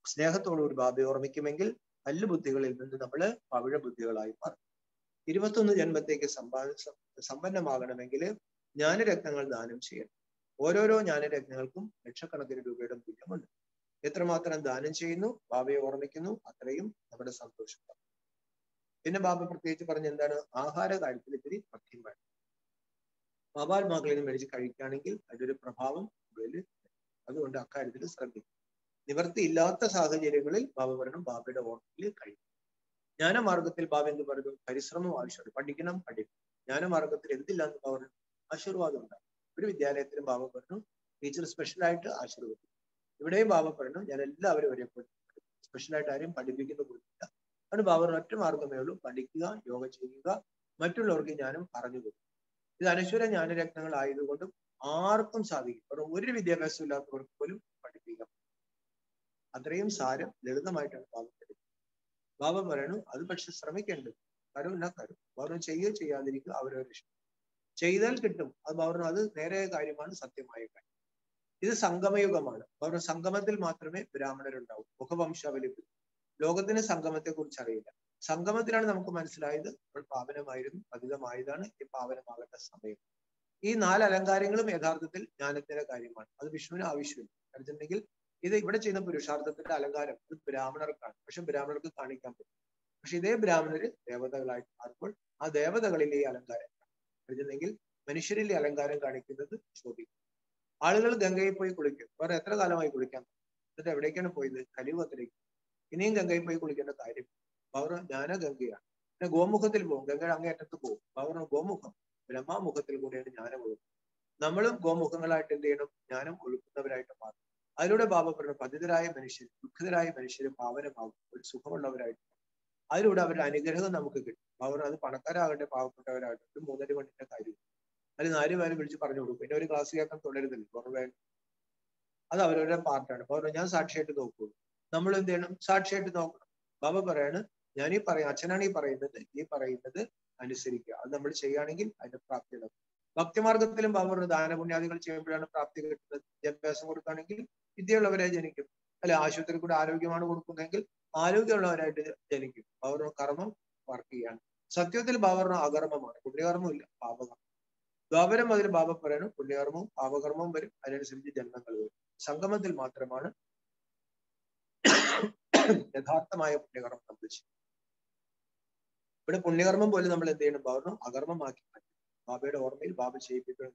സ്നേഹത്തോടുകൂടി ബാബയെ ഓർമ്മിക്കുമെങ്കിൽ കല്ല് ബുദ്ധികളിൽ നിന്ന് നമ്മൾ പവിഴ ബുദ്ധികളായി മാറും. 21 ജന്മത്തേക്ക് സമ്പന്നമാകണമെങ്കിൽ ജ്ഞാനരത്നങ്ങൾ ദാനം ചെയ്യണം. ഓരോരോ ജ്ഞാനരത്നങ്ങൾക്കും ലക്ഷക്കണക്കിന് രൂപയുടെ മൂല്യമുണ്ട്. എത്രമാത്രം ദാനം ചെയ്യുന്നു, ബാബയെ ഓർമ്മിക്കുന്നു, അത്രയും നമ്മുടെ സന്തോഷം. പിന്നെ ബാബ പ്രത്യേകിച്ച് പറഞ്ഞ എന്താണ്? ആഹാര കാര്യത്തിൽ ഇത്തിരി പഥ്യം വേണം. ബാബാത്മാക്കളിൽ നിന്ന് മേടിച്ച് കഴിക്കുകയാണെങ്കിൽ അതിന്റെ പ്രഭാവം ഉള്ളിൽ. അതുകൊണ്ട് അക്കാര്യത്തിൽ ശ്രദ്ധിക്കും. നിവർത്തിയില്ലാത്ത സാഹചര്യങ്ങളിൽ ബാബ പറഞ്ഞു ബാബയുടെ ഓർമ്മയിൽ കഴിയും. ജ്ഞാനമാർഗത്തിൽ ബാബ എന്ത് പറഞ്ഞു? പരിശ്രമം ആവശ്യമുണ്ട്. പഠിക്കണം. ജ്ഞാനമാർഗത്തിൽ എന്തില്ലാന്ന് പറഞ്ഞു? ആശീർവാദം ഉണ്ടാകും. ഒരു വിദ്യാലയത്തിലും ബാബ പറഞ്ഞു ടീച്ചർ സ്പെഷ്യലായിട്ട് ആശീർവദിക്കും. ഇവിടെയും ബാബ പറഞ്ഞു ഞാൻ എല്ലാവരും ഒരേപോലെ സ്പെഷ്യലായിട്ട് ആരും പഠിപ്പിക്കുന്ന കൊടുക്കില്ല. അതുകൊണ്ട് ബാബ ഒറ്റ മാർഗമേ ഉള്ളൂ, പഠിക്കുക, യോഗ ചെയ്യുക, മറ്റുള്ളവർക്ക് ജ്ഞാനം പറഞ്ഞു കൊടുക്കും. ഇത് അനശ്വര ജ്ഞാനരത്നങ്ങൾ ആയതുകൊണ്ടും ആർക്കും സാധിക്കും. ഒരു വിദ്യാഭ്യാസം ഇല്ലാത്തവർക്ക് പോലും പഠിപ്പിക്കാം. അത്രയും സാരം ലളിതമായിട്ടാണ് ബാബ പഠിക്കുന്നത്. ബാബ പറയണു അത് പക്ഷെ ശ്രമിക്കേണ്ടത് കരും. ബാബ ചെയ്യുക ചെയ്യാതിരിക്കുക അവരവരുടെ ഇഷ്ടം. ചെയ്താൽ കിട്ടും. അത് ബാബ അത് നേരായ കാര്യമാണ്, സത്യമായ കാര്യം. ഇത് സംഗമയുഗമാണ്. ബാബ സംഗമത്തിൽ മാത്രമേ ബ്രാഹ്മണരുണ്ടാവൂ. മുഖവംശാവലി. ലോകത്തിന് സംഗമത്തെ കുറിച്ച് അറിയില്ല. സംഗമത്തിലാണ് നമുക്ക് മനസ്സിലായത് നമ്മൾ പാവനമായിരുന്നു, പതിതമായതാണ്, ഈ പാവനമാകേണ്ട സമയം. ഈ 4 അലങ്കാരങ്ങളും യഥാർത്ഥത്തിൽ ജ്ഞാനത്തിന്റെ കാര്യമാണ്. അത് വിഷ്ണുവിന് ആവശ്യമില്ല. അടുത്തുണ്ടെങ്കിൽ ഇത് ഇവിടെ ചെയ്യുന്ന പുരുഷാർത്ഥത്തിന്റെ അലങ്കാരം ഇത് ബ്രാഹ്മണർക്കാണ്. പക്ഷെ ബ്രാഹ്മണർക്ക് കാണിക്കാൻ പറ്റും. പക്ഷെ ഇതേ ബ്രാഹ്മണര് ദേവതകളായിട്ട് മാറുമ്പോൾ ആ ദേവതകളിലെ ഈ അലങ്കാരം അടുത്തുണ്ടെങ്കിൽ മനുഷ്യരിലെ അലങ്കാരം കാണിക്കുന്നത് ശോഭിക്കും. ആളുകൾ ഗംഗയിൽ പോയി കുളിക്കും. വേറെ എത്ര കാലമായി കുളിക്കാൻ? എന്നിട്ട് എവിടേക്കാണ് പോയത്? കലിയുഗത്തിലേക്ക്. ഇനിയും ഗംഗയിൽ പോയി കുളിക്കേണ്ട കാര്യം അവർ ജ്ഞാനഗംഗയാണ്. പിന്നെ ഗോമുഖത്തിൽ പോകും. ഗംഗയുടെ അങ്ങേയറ്റത്ത് പോകും. അവർ ഗോമുഖം ബ്രഹ്മാമുഖത്തിൽ കൂടെയാണ് ജ്ഞാനം ഒഴുകുന്നത്. നമ്മളും ഗോമുഖങ്ങളായിട്ട് എന്ത് ചെയ്യണം? ജ്ഞാനം ഒഴുകുന്നവരായിട്ട് മാറും. അതിലൂടെ ബാബ പറഞ്ഞു പതിതരായ മനുഷ്യർ, ദുഃഖിതരായ മനുഷ്യർ പാവനമാകും, ഒരു സുഖമുള്ളവരായിട്ട്. അതിലൂടെ അവരുടെ അനുഗ്രഹം നമുക്ക് കിട്ടും. അവർ അത് പണക്കാരാകട്ടെ പാവപ്പെട്ടവരാകട്ടെ ഒരു 3.5 മണിന്റെ കാര്യം അതിൽ 4 പേരെ വിളിച്ച് പറഞ്ഞു കൊടുക്കും. പിന്നെ ഒരു ക്ലാസ് കേൾക്കാൻ തുടരുന്നില്ല. പുറമെ അത് അവരവരുടെ പാർട്ടാണ്. അപ്പോൾ ഞാൻ സാക്ഷിയായിട്ട് നോക്കുള്ളൂ. നമ്മൾ എന്ത് ചെയ്യണം? സാക്ഷിയായിട്ട് നോക്കണം. ബാബ പറയാണ് ഞാൻ ഈ പറയാം, അച്ഛനാണ് ഈ പറയുന്നത് അനുസരിക്കുക. അത് നമ്മൾ ചെയ്യുകയാണെങ്കിൽ അതിന്റെ പ്രാപ്തി ഉണ്ടാവും. ഭക്തിമാർഗത്തിലും ബാബ പറഞ്ഞു ദാനപുണ്യാദികൾ ചെയ്യുമ്പോഴാണ് പ്രാപ്തി കിട്ടുന്നത്. വിദ്യാഭ്യാസം കൊടുക്കുകയാണെങ്കിൽ വിദ്യയുള്ളവരെ ജനിക്കും. അല്ലെ ആശുപത്രി കൂടെ ആരോഗ്യമാണ് കൊടുക്കുന്നതെങ്കിൽ ആരോഗ്യമുള്ളവരായിട്ട് ജനിക്കും. ബാബ കർമ്മം വർക്ക് ചെയ്യാണ്. സത്യത്തിൽ ബാബ അകർമ്മമാണ്, പുണ്യകർമ്മമില്ല, പാപകർമ്മം. ദ്വാപരം മുതൽ ബാബ പറയണം പുണ്യകർമ്മവും പാപകർമ്മവും വരും, അതിനനുസരിച്ച് ജന്മങ്ങൾ വരും. സംഗമത്തിൽ മാത്രമാണ് യഥാർത്ഥമായ പുണ്യകർമ്മം നമ്മൾ ചെയ്യും. ഇവിടെ പുണ്യകർമ്മം പോലും നമ്മൾ എന്ത് ചെയ്യണം? ബാബ അകർമ്മമാക്കി മാറ്റും. ബാബയുടെ ഓർമ്മയിൽ ബാബ ചെയ്യിപ്പിക്കണം.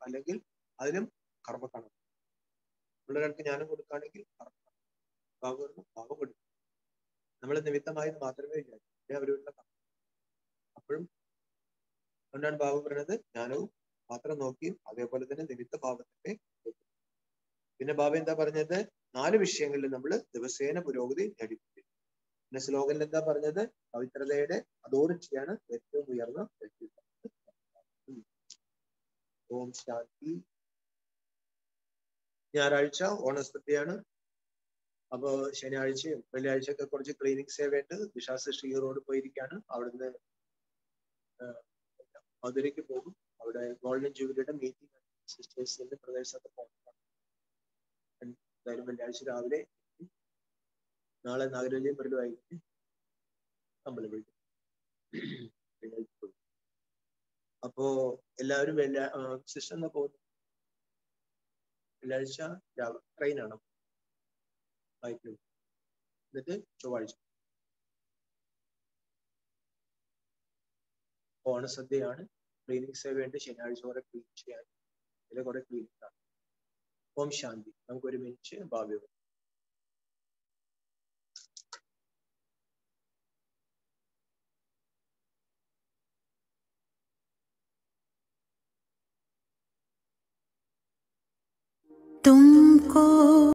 അല്ലെങ്കിൽ അതിലും കർമ്മക്കണം. പിള്ളേർക്ക് ജ്ഞാനം കൊടുക്കുകയാണെങ്കിൽ ബാബ കൊടുക്കും. നമ്മൾ നിമിത്തമായത് മാത്രമേ വിചാരിക്കും അവരുടെ അപ്പോഴും അതുകൊണ്ടാണ് ബാബ പറയുന്നത് ജ്ഞാനവും മാത്രം നോക്കിയും അതേപോലെ തന്നെ നിമിത്ത ഭാവത്തിന്റെ. പിന്നെ ബാബ എന്താ പറഞ്ഞത്? 4 വിഷയങ്ങളിൽ നമ്മൾ ദിവസേന പുരോഗതി നേടിക്കൊണ്ടിരിക്കും. പിന്നെ സ്ലോഗനിൽ എന്താ പറഞ്ഞത്? പവിത്രതയുടെ അതോറിറ്റിയാണ് ഏറ്റവും ഉയർന്ന വ്യക്തിത്വം. ഓം ശാന്തി. ഞായറാഴ്ച ഓണസ്പതിയാണ്. അപ്പോ ശനിയാഴ്ചയും വെള്ളിയാഴ്ചയൊക്കെ കുറച്ച് ക്ലീനിങ് സേവയുണ്ട്. വിശ്വാസ ശ്രീ റോഡ് പോയിരിക്കാണ്. അവിടുന്ന് മധുരയ്ക്ക് പോകും. അവിടെ ഗോൾഡൻ ജൂബിലിയുടെ മീറ്റിംഗ് സിസ്റ്റേഴ്സിന്റെ പ്രദേശത്ത് പോകും. എന്തായാലും വെള്ളിയാഴ്ച രാവിലെ, നാളെ നാഗരജയും പരിപാടിയായിട്ട് നമ്മൾ വിളിക്കും. അപ്പോ എല്ലാവരും സിസ്റ്റർ എന്നാ പോകുന്നു? വെള്ളിയാഴ്ച ട്രെയിനാണ്. ബൈക്കിൽ. എന്നിട്ട് ചൊവ്വാഴ്ച ഓണസദ്യയാണ്. ക്ലീനിങ് സേവയുണ്ട്. ശനിയാഴ്ച കുറെ ക്ലീൻ ചെയ്യാൻ, ഇതിലെ കുറെ ക്ലീനിങ് ആണ്. ഓം ശാന്തി. നമുക്ക് ഒരു മിനിറ്റ് ഭാവ്യം. तुमको